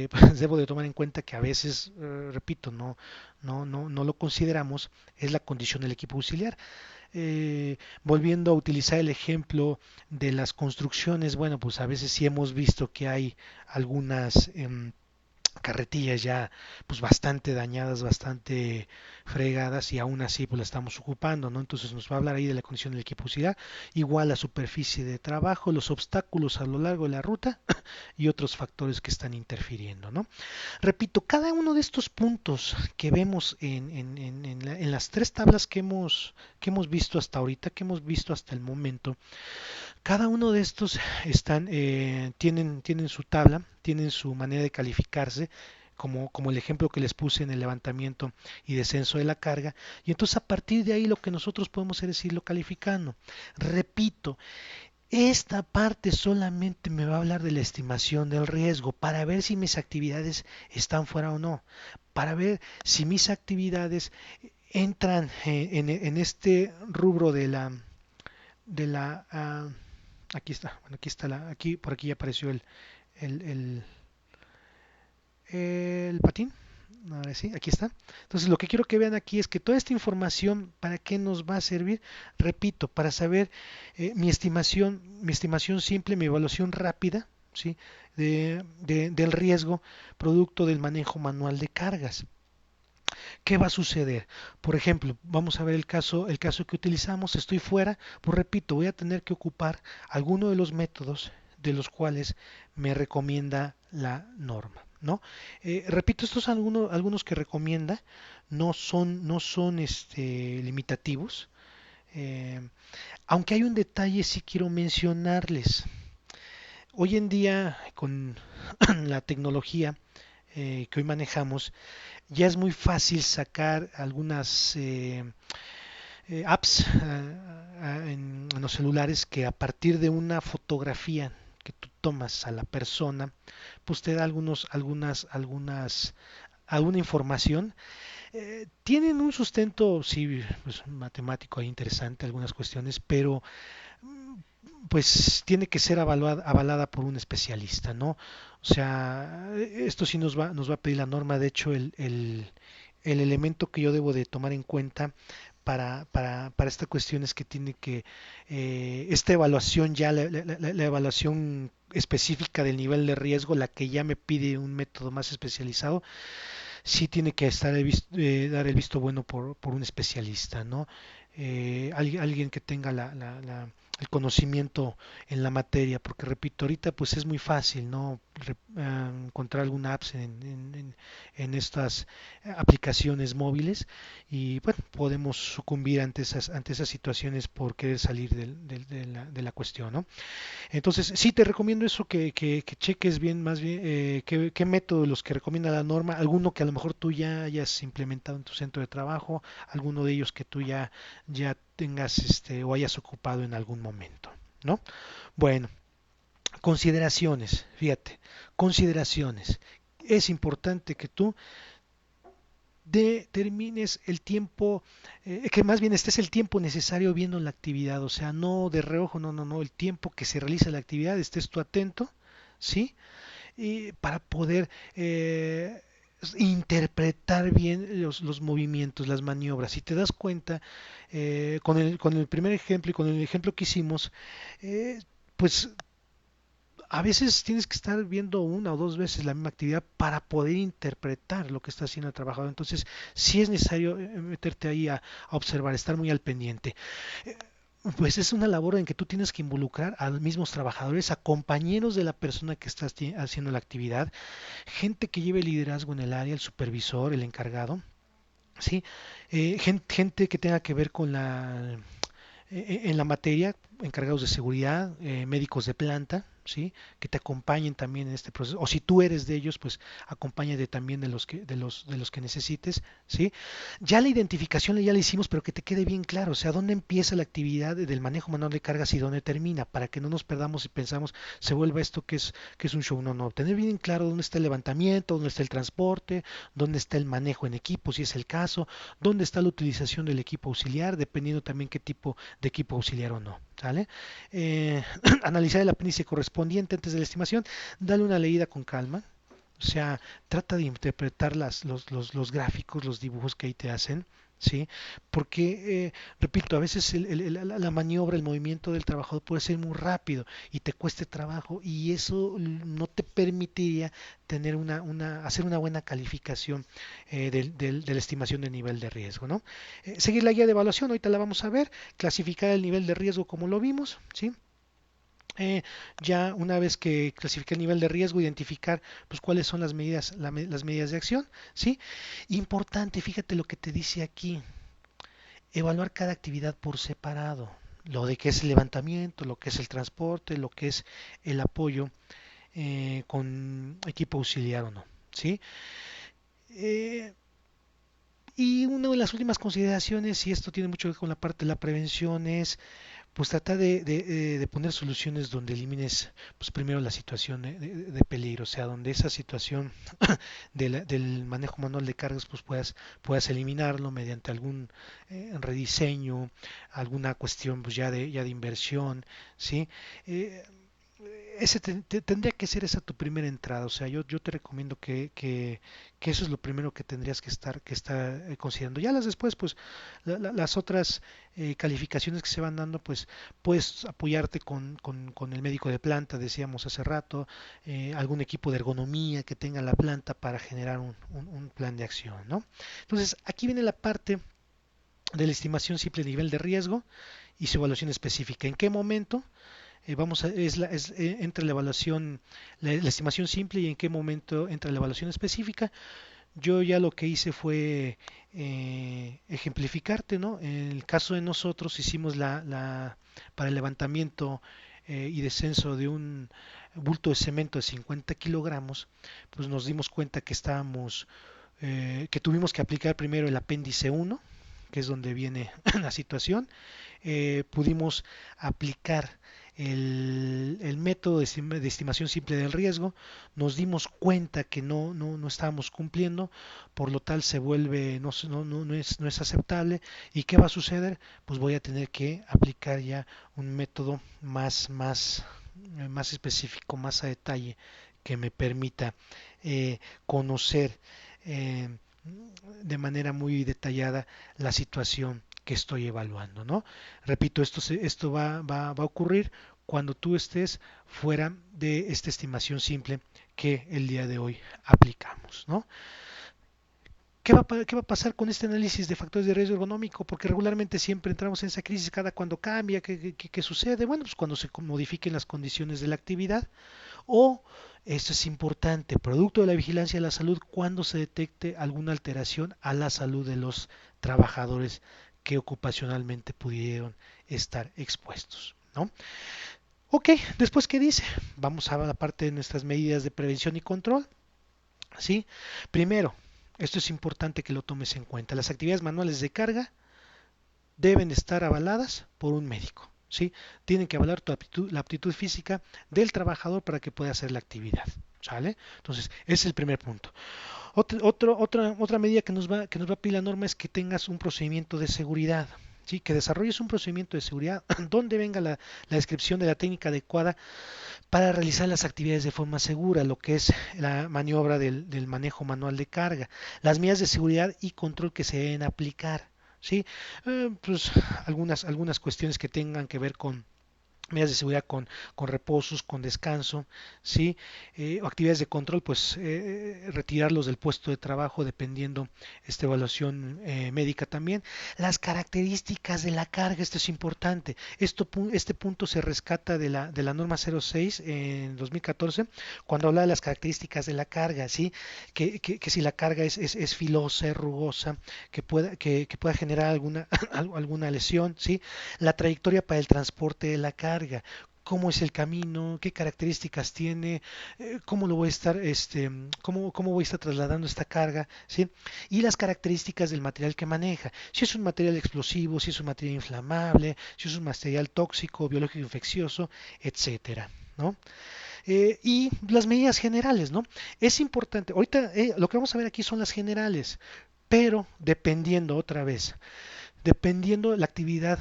pues, debo de tomar en cuenta que a veces, repito, no lo consideramos, es la condición del equipo auxiliar. Volviendo a utilizar el ejemplo de las construcciones, bueno, pues a veces sí hemos visto que hay algunas carretillas ya pues bastante dañadas, bastante fregadas y aún así pues la estamos ocupando, ¿no? Entonces nos va a hablar ahí de la condición de la equiposidad, igual la superficie de trabajo, los obstáculos a lo largo de la ruta y otros factores que están interfiriendo, ¿no? Repito, cada uno de estos puntos que vemos en las tres tablas que hemos visto hasta ahorita, que hemos visto hasta el momento, cada uno de estos tienen su tabla, tienen su manera de calificarse, como el ejemplo que les puse en el levantamiento y descenso de la carga. Y entonces a partir de ahí lo que nosotros podemos hacer es irlo calificando. Repito, esta parte solamente me va a hablar de la estimación del riesgo para ver si mis actividades están fuera o no, para ver si mis actividades entran en este rubro de la aquí está, bueno, aquí está por aquí ya apareció el, el, el patín. Ahora sí, aquí está. Entonces lo que quiero que vean aquí es que toda esta información, ¿para qué nos va a servir? Repito, para saber mi estimación simple, mi evaluación rápida, ¿sí? Del riesgo producto del manejo manual de cargas. ¿Qué va a suceder? Por ejemplo, vamos a ver el caso que utilizamos, estoy fuera, pues repito, voy a tener que ocupar alguno de los métodos de los cuales me recomienda la norma, ¿no? Repito, estos son algunos que recomienda, no son limitativos, eh, aunque hay un detalle sí quiero mencionarles. Hoy en día, con la tecnología que hoy manejamos, ya es muy fácil sacar algunas apps en los celulares que a partir de una fotografía que tú tomas a la persona, pues te da alguna información. Tienen un sustento, sí, pues, matemático ahí interesante, algunas cuestiones, pero pues tiene que ser avalada por un especialista, ¿no? O sea, esto sí nos va a pedir la norma, de hecho, el elemento que yo debo de tomar en cuenta para esta cuestión es que tiene que, esta evaluación ya, la evaluación específica del nivel de riesgo, la que ya me pide un método más especializado, sí tiene que dar el visto bueno por un especialista, ¿no? Alguien que tenga el conocimiento en la materia, porque repito, ahorita pues es muy fácil, ¿no? Encontrar alguna apps en estas aplicaciones móviles y bueno, podemos sucumbir ante esas situaciones por querer salir de la cuestión, ¿no? Entonces, sí te recomiendo eso, que cheques bien, más bien, qué método de los que recomienda la norma, alguno que a lo mejor tú ya hayas implementado en tu centro de trabajo, alguno de ellos que tú ya tengas o hayas ocupado en algún momento, ¿no? Bueno, Consideraciones, fíjate, consideraciones. Es importante que tú determines el tiempo, que más bien estés el tiempo necesario viendo la actividad, o sea, no de reojo, no, el tiempo que se realiza la actividad, estés tú atento, ¿sí? Y para poder interpretar bien los movimientos, las maniobras. Si te das cuenta, con el primer ejemplo y con el ejemplo que hicimos, eh, pues a veces tienes que estar viendo una o dos veces la misma actividad para poder interpretar lo que está haciendo el trabajador. Entonces, sí es necesario meterte ahí a observar, estar muy al pendiente. Eh, Pues es una labor en que tú tienes que involucrar a los mismos trabajadores, a compañeros de la persona que está haciendo la actividad, gente que lleve liderazgo en el área, el supervisor, el encargado, ¿sí? Gente que tenga que ver con en la materia, encargados de seguridad, médicos de planta, ¿sí? Que te acompañen también en este proceso. O si tú eres de ellos, pues acompáñate también de los que necesites, ¿sí? Ya la identificación ya la hicimos, pero que te quede bien claro, o sea, dónde empieza la actividad del manejo manual de cargas y dónde termina, para que no nos perdamos y pensamos, se vuelva esto que es un show. No, tener bien claro dónde está el levantamiento, dónde está el transporte, dónde está el manejo en equipo, si es el caso, dónde está la utilización del equipo auxiliar, dependiendo también qué tipo de equipo auxiliar o no, ¿sale? Analizar el apéndice correspondiente antes de la estimación, dale una leída con calma, o sea, trata de interpretar los gráficos, los dibujos que ahí te hacen, ¿sí? Porque, repito, a veces la maniobra, el movimiento del trabajador puede ser muy rápido y te cueste trabajo y eso no te permitiría hacer una buena calificación de la estimación de nivel de riesgo, ¿no? Seguir la guía de evaluación, ahorita la vamos a ver, clasificar el nivel de riesgo como lo vimos, ¿sí? Eh, ya una vez que clasifique el nivel de riesgo, identificar pues cuáles son las medidas de acción, ¿sí? Importante, fíjate lo que te dice aquí, evaluar cada actividad por separado, lo de que es el levantamiento, lo que es el transporte, lo que es el apoyo con equipo auxiliar o no, ¿sí? Eh, y una de las últimas consideraciones, y esto tiene mucho que ver con la parte de la prevención, es pues trata de poner soluciones donde elimines pues primero la situación de peligro, o sea, donde esa situación del manejo manual de cargas pues puedas eliminarlo mediante algún rediseño, alguna cuestión pues ya de inversión, ¿sí? Eh, Tendría que ser esa tu primera entrada, o sea, yo te recomiendo que eso es lo primero que tendrías que estar considerando. Ya las después, pues las otras calificaciones que se van dando, pues puedes apoyarte con el médico de planta, decíamos hace rato, algún equipo de ergonomía que tenga la planta para generar un plan de acción, ¿no? Entonces, aquí viene la parte de la estimación simple de nivel de riesgo y su evaluación específica. ¿En qué momento? Entra la evaluación, la estimación simple y en qué momento entra la evaluación específica. Yo ya lo que hice fue ejemplificarte, ¿no? En el caso de nosotros hicimos para el levantamiento y descenso de un bulto de cemento de 50 kilogramos, pues nos dimos cuenta que tuvimos que aplicar primero el apéndice 1, que es donde viene la situación. Pudimos aplicar el método de estimación simple del riesgo, nos dimos cuenta que no estábamos cumpliendo, por lo tal se vuelve, no es aceptable. ¿Y qué va a suceder? Pues voy a tener que aplicar ya un método más específico, más a detalle, que me permita conocer eh, de manera muy detallada la situación que estoy evaluando, ¿no? Repito, esto va a ocurrir cuando tú estés fuera de esta estimación simple que el día de hoy aplicamos, ¿no? ¿Qué va a pasar con este análisis de factores de riesgo ergonómico? Porque regularmente siempre entramos en esa crisis cada cuando cambia, ¿qué sucede? Bueno, pues cuando se modifiquen las condiciones de la actividad o, esto es importante, producto de la vigilancia de la salud, cuando se detecte alguna alteración a la salud de los trabajadores que ocupacionalmente pudieron estar expuestos, ¿no? Ok, después, ¿qué dice? Vamos a la parte de nuestras medidas de prevención y control, ¿sí? Primero, esto es importante que lo tomes en cuenta. Las actividades manuales de carga deben estar avaladas por un médico, ¿sí? Tienen que evaluar la aptitud física del trabajador para que pueda hacer la actividad, ¿sale? Entonces, ese es el primer punto. Otra medida que nos va a pedir la norma es que tengas un procedimiento de seguridad. Sí, que desarrolles un procedimiento de seguridad donde venga la descripción de la técnica adecuada para realizar las actividades de forma segura, lo que es la maniobra del manejo manual de carga, las medidas de seguridad y control que se deben aplicar. ¿Sí? Pues algunas cuestiones que tengan que ver con medidas de seguridad con reposos, con descanso, ¿sí? O actividades de control, pues retirarlos del puesto de trabajo dependiendo esta evaluación médica también. Las características de la carga, esto es importante. Este punto se rescata de la norma 06 en 2014, cuando habla de las características de la carga, ¿sí? Que si la carga es filosa, es rugosa, que pueda generar alguna lesión, ¿sí? La trayectoria para el transporte de la carga, cómo es el camino, qué características tiene, cómo lo voy a estar, cómo voy a estar trasladando esta carga, ¿sí? Y las características del material que maneja, si es un material explosivo, si es un material inflamable, si es un material tóxico, biológico infeccioso, etcétera, ¿no? Y las medidas generales, ¿no? Es importante, ahorita lo que vamos a ver aquí son las generales, pero dependiendo otra vez, dependiendo de la actividad.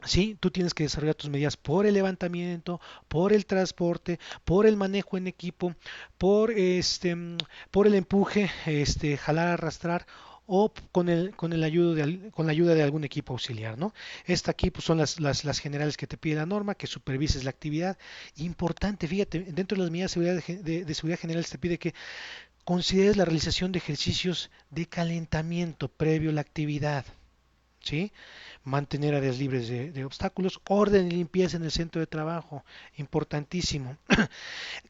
Sí, tú tienes que desarrollar tus medidas por el levantamiento, por el transporte, por el manejo en equipo, por el empuje, jalar, arrastrar o con la ayuda de algún equipo auxiliar, ¿no? Esta aquí pues, son las generales que te pide la norma, que supervises la actividad. Importante, fíjate, dentro de las medidas de seguridad generales te pide que consideres la realización de ejercicios de calentamiento previo a la actividad. ¿Sí? Mantener áreas libres de obstáculos, orden y limpieza en el centro de trabajo, importantísimo.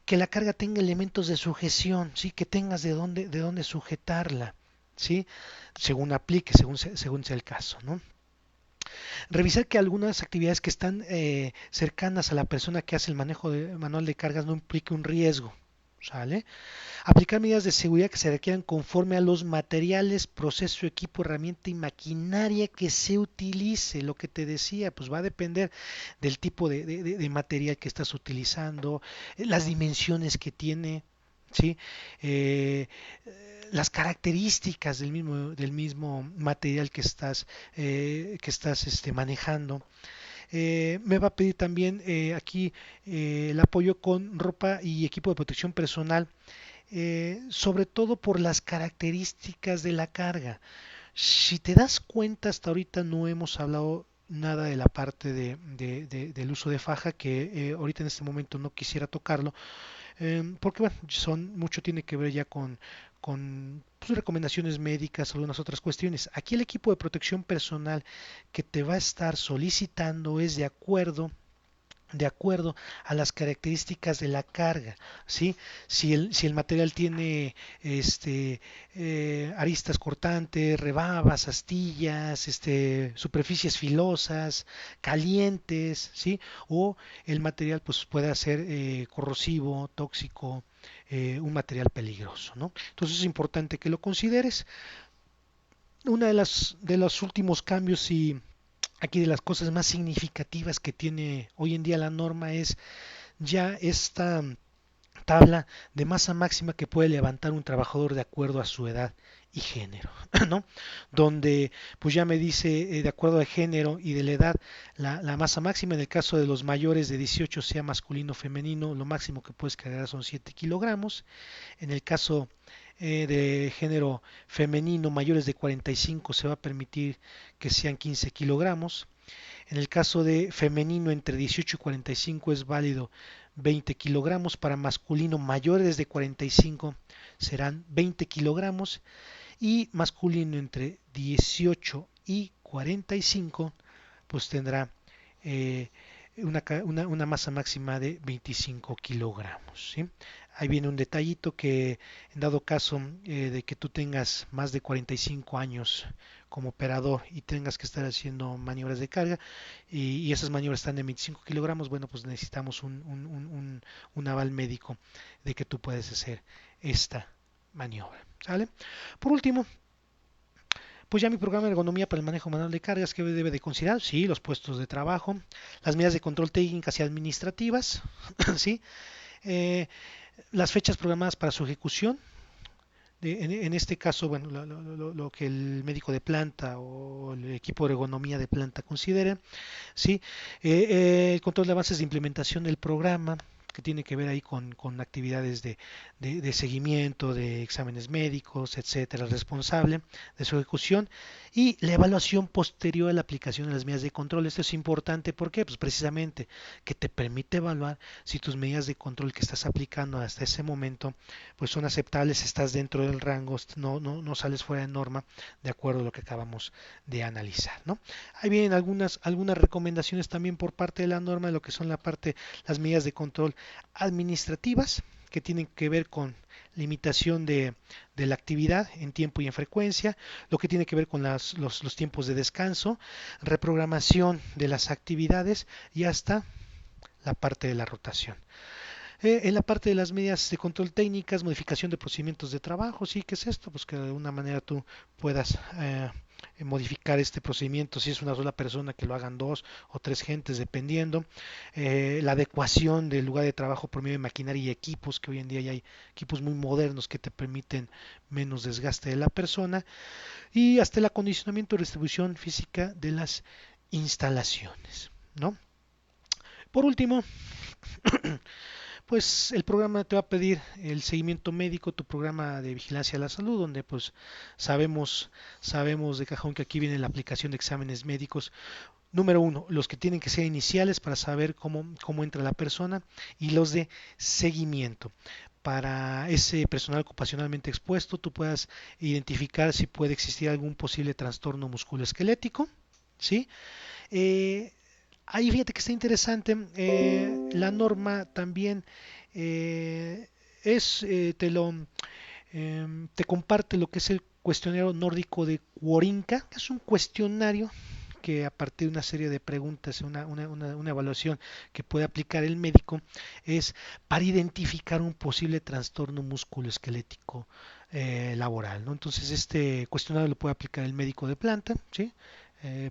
Que la carga tenga elementos de sujeción, ¿sí? Que tengas de dónde sujetarla, ¿sí? Según aplique, según sea el caso, ¿no? Revisar que algunas actividades que están cercanas a la persona que hace el manejo manual de cargas no implique un riesgo, ¿sale? Aplicar medidas de seguridad que se requieran conforme a los materiales, proceso, equipo, herramienta y maquinaria que se utilice. Lo que te decía, pues va a depender del tipo de material que estás utilizando, las dimensiones que tiene, ¿sí? Eh, las características del mismo material que estás manejando. Me va a pedir también aquí el apoyo con ropa y equipo de protección personal, sobre todo por las características de la carga. Si te das cuenta, hasta ahorita no hemos hablado nada de la parte del uso de faja, que ahorita en este momento no quisiera tocarlo, porque bueno, mucho tiene que ver ya con pues, recomendaciones médicas, algunas otras cuestiones. Aquí el equipo de protección personal que te va a estar solicitando es de acuerdo a las características de la carga, ¿sí? Si el material tiene aristas cortantes, rebabas, astillas, superficies filosas, calientes, ¿sí? O el material pues puede ser corrosivo, tóxico, un material peligroso, ¿no? Entonces es importante que lo consideres. Una de los últimos cambios y aquí de las cosas más significativas que tiene hoy en día la norma es ya esta tabla de masa máxima que puede levantar un trabajador de acuerdo a su edad y género, ¿no? Donde pues ya me dice de acuerdo al género y de la edad la masa máxima. En el caso de los mayores de 18, sea masculino o femenino, lo máximo que puedes cargar son 7 kilogramos. En el caso de género femenino mayores de 45 se va a permitir que sean 15 kilogramos. En el caso de femenino entre 18 y 45 es válido 20 kilogramos. Para masculino mayores de 45 serán 20 kilogramos. Y masculino entre 18 y 45 pues tendrá eh, una masa máxima de 25 kilogramos, ¿sí? Ahí viene un detallito que en dado caso de que tú tengas más de 45 años como operador y tengas que estar haciendo maniobras de carga y esas maniobras están de 25 kilogramos, bueno, pues necesitamos un aval médico de que tú puedes hacer esta maniobra, ¿sale? Por último, Pues ya mi programa de ergonomía para el manejo manual de cargas que debe de considerar, sí, los puestos de trabajo, las medidas de control técnicas y administrativas, sí, eh, las fechas programadas para su ejecución, en este caso, bueno, lo que el médico de planta o el equipo de ergonomía de planta considere, sí, el control de avances de implementación del programa, que tiene que ver ahí con actividades de seguimiento, de exámenes médicos, etcétera, el responsable de su ejecución y la evaluación posterior a la aplicación de las medidas de control. Esto es importante porque, pues precisamente, que te permite evaluar si tus medidas de control que estás aplicando hasta ese momento, pues son aceptables, estás dentro del rango, no sales fuera de norma, de acuerdo a lo que acabamos de analizar, ¿no? Ahí vienen algunas recomendaciones también por parte de la norma de lo que son la parte, las medidas de control administrativas, que tienen que ver con limitación de la actividad en tiempo y en frecuencia, lo que tiene que ver con los tiempos de descanso, reprogramación de las actividades y hasta la parte de la rotación. En la parte de las medidas de control técnicas, modificación de procedimientos de trabajo, sí, ¿qué es esto? Pues que de alguna manera tú puedas modificar este procedimiento, si es una sola persona, que lo hagan dos o tres gentes, dependiendo. La adecuación del lugar de trabajo por medio de maquinaria y equipos, que hoy en día ya hay equipos muy modernos que te permiten menos desgaste de la persona. Y hasta el acondicionamiento y distribución física de las instalaciones, ¿no? Por último, pues el programa te va a pedir el seguimiento médico, tu programa de vigilancia de la salud, donde pues sabemos de cajón que aquí viene la aplicación de exámenes médicos. Número uno, los que tienen que ser iniciales para saber cómo entra la persona y los de seguimiento. Para ese personal ocupacionalmente expuesto, tú puedas identificar si puede existir algún posible trastorno musculoesquelético, ¿sí? Eh, Ahí fíjate que está interesante. La norma también eh, te comparte lo que es el cuestionario nórdico de Cuorinca, que es un cuestionario que a partir de una serie de preguntas, una evaluación que puede aplicar el médico, es para identificar un posible trastorno musculoesquelético laboral, ¿no? Entonces este cuestionario lo puede aplicar el médico de planta, ¿sí?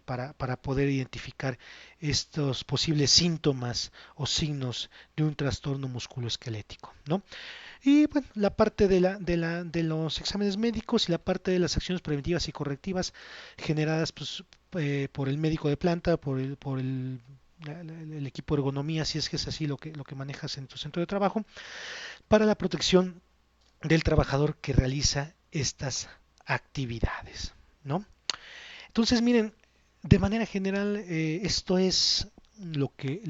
Para poder identificar estos posibles síntomas o signos de un trastorno musculoesquelético, ¿no? Y bueno, la parte de los exámenes médicos y la parte de las acciones preventivas y correctivas generadas pues, por el médico de planta, el equipo de ergonomía, si es que es así lo que manejas en tu centro de trabajo, para la protección del trabajador que realiza estas actividades, ¿no? Entonces, miren, de manera general, esto es lo que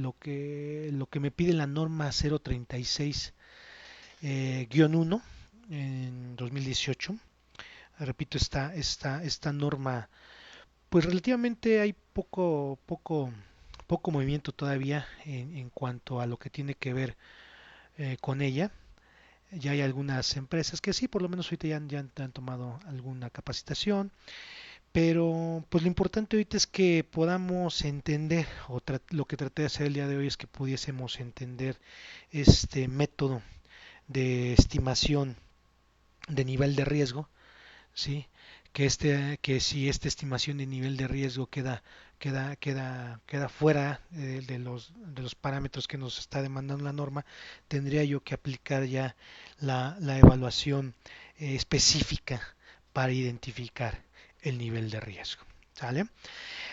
me pide la norma 036 1 en 2018. Repito, esta norma, pues relativamente hay poco movimiento todavía en cuanto a lo que tiene que ver con ella. Ya hay algunas empresas que sí, por lo menos ahorita ya han tomado alguna capacitación, pero pues lo importante ahorita es que podamos entender, lo que traté de hacer el día de hoy es que pudiésemos entender este método de estimación de nivel de riesgo, ¿sí? Que si esta estimación de nivel de riesgo queda fuera de los parámetros que nos está demandando la norma, tendría yo que aplicar ya la evaluación específica para identificar el nivel de riesgo. ¿Sale?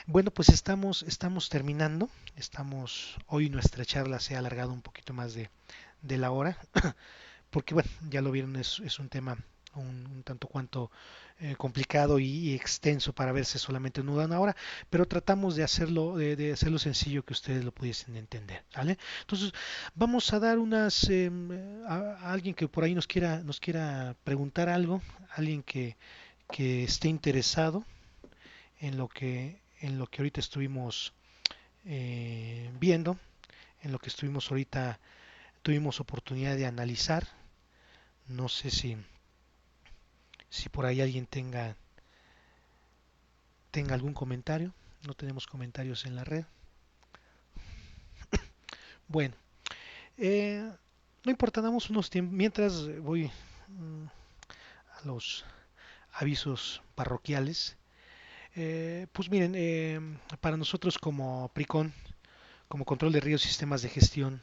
Bueno, pues estamos terminando. Hoy nuestra charla se ha alargado un poquito más de la hora, porque bueno, ya lo vieron, es un tema un tanto cuanto complicado y extenso para verse solamente en una hora, pero tratamos de hacerlo sencillo que ustedes lo pudiesen entender, ¿vale? Entonces, vamos a dar a alguien que por ahí nos quiera preguntar algo, alguien que esté interesado en lo que ahorita estuvimos viendo, en lo que estuvimos ahorita, tuvimos oportunidad de analizar. No sé si por ahí alguien tenga algún comentario. No tenemos comentarios en la red. Bueno, no importa, damos unos tiempos. Mientras voy a los avisos parroquiales. Pues miren, para nosotros como PRICON, como control de riesgos y sistemas de gestión,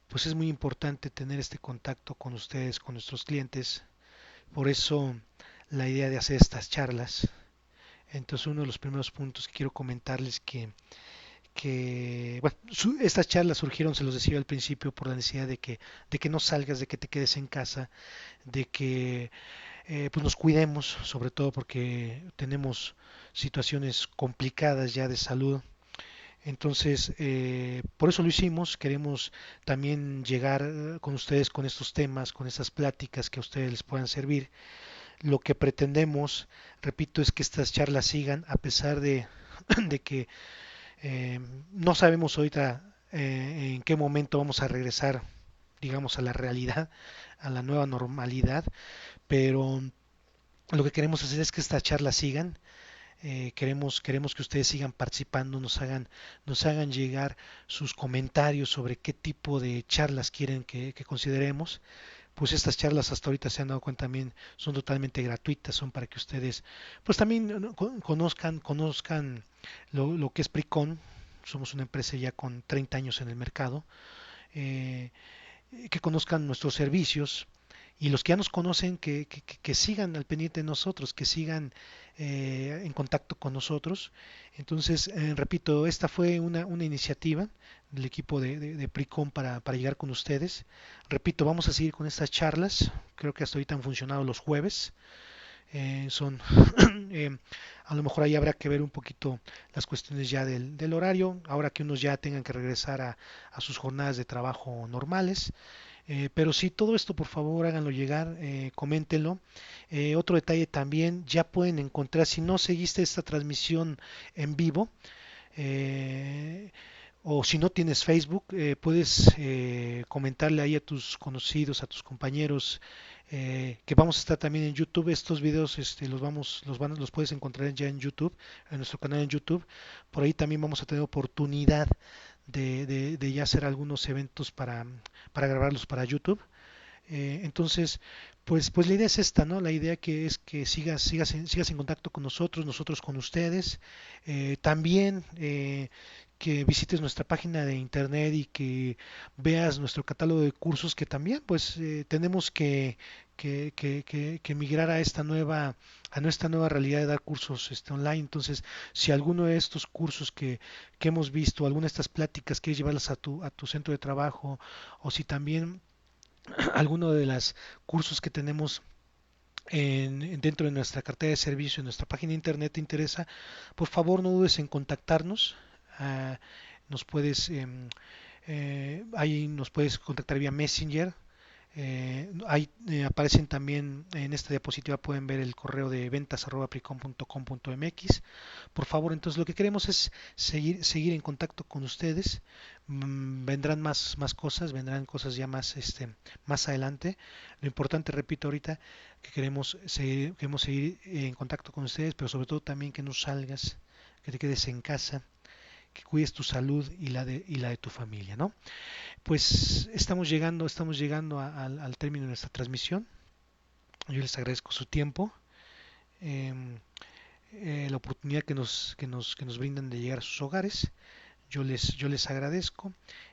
pues es muy importante tener este contacto con ustedes, con nuestros clientes. Por eso la idea de hacer estas charlas. Entonces uno de los primeros puntos que quiero comentarles que bueno, estas charlas surgieron, se los decía al principio, por la necesidad de que no salgas, de que te quedes en casa, de que pues nos cuidemos, sobre todo porque tenemos situaciones complicadas ya de salud. Entonces, por eso lo hicimos. Queremos también llegar con ustedes con estos temas, con estas pláticas que a ustedes les puedan servir. Lo que pretendemos, repito, es que estas charlas sigan a pesar de que eh, no sabemos ahorita en qué momento vamos a regresar, digamos, a la realidad, a la nueva normalidad, pero lo que queremos hacer es que estas charlas sigan. Queremos que ustedes sigan participando, nos hagan llegar sus comentarios sobre qué tipo de charlas quieren que consideremos. Pues estas charlas hasta ahorita se han dado cuenta también son totalmente gratuitas, son para que ustedes pues también ¿no? Conozcan lo que es Pricon. Somos una empresa ya con 30 años en el mercado, eh, que conozcan nuestros servicios y los que ya nos conocen que sigan al pendiente de nosotros, que sigan en contacto con nosotros. Entonces, repito, esta fue una iniciativa del equipo de Pricom para llegar con ustedes. Repito, vamos a seguir con estas charlas. Creo que hasta ahorita han funcionado los jueves. Son eh, a lo mejor ahí habrá que ver un poquito las cuestiones ya del horario, ahora que unos ya tengan que regresar a sus jornadas de trabajo normales. Pero sí, todo esto por favor háganlo llegar, coméntenlo. Otro detalle también, ya pueden encontrar, si no seguiste esta transmisión en vivo, eh, o si no tienes Facebook, puedes comentarle ahí a tus conocidos, a tus compañeros, que vamos a estar también en YouTube. Estos videos los puedes encontrar ya en YouTube, en nuestro canal en YouTube. Por ahí también vamos a tener oportunidad de ya hacer algunos eventos para grabarlos para YouTube. Entonces, pues la idea es esta, ¿no? La idea que es que sigas en contacto con nosotros, nosotros con ustedes. También que visites nuestra página de internet y que veas nuestro catálogo de cursos que también, pues, tenemos que migrar a nuestra nueva realidad de dar cursos online. Entonces, si alguno de estos cursos que hemos visto, alguna de estas pláticas quieres llevarlas a tu centro de trabajo, o si también alguno de los cursos que tenemos dentro de nuestra cartera de servicio, en nuestra página de internet te interesa, por favor no dudes en contactarnos. Ah, nos puedes, ahí nos puedes contactar vía Messenger. Ahí aparecen también en esta diapositiva, pueden ver el correo de ventas@pricom.com.mx. Por favor, entonces lo que queremos es seguir en contacto con ustedes. Vendrán más cosas, vendrán cosas ya más adelante. Lo importante, repito ahorita, que queremos seguir en contacto con ustedes, pero sobre todo también que no salgas, que te quedes en casa, que cuides tu salud y la de tu familia, ¿no? Pues estamos llegando al término de nuestra transmisión. Yo les agradezco su tiempo, em, la oportunidad que nos brindan de llegar a sus hogares. Yo les agradezco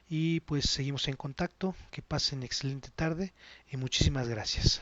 y pues seguimos en contacto. Que pasen excelente tarde y muchísimas gracias.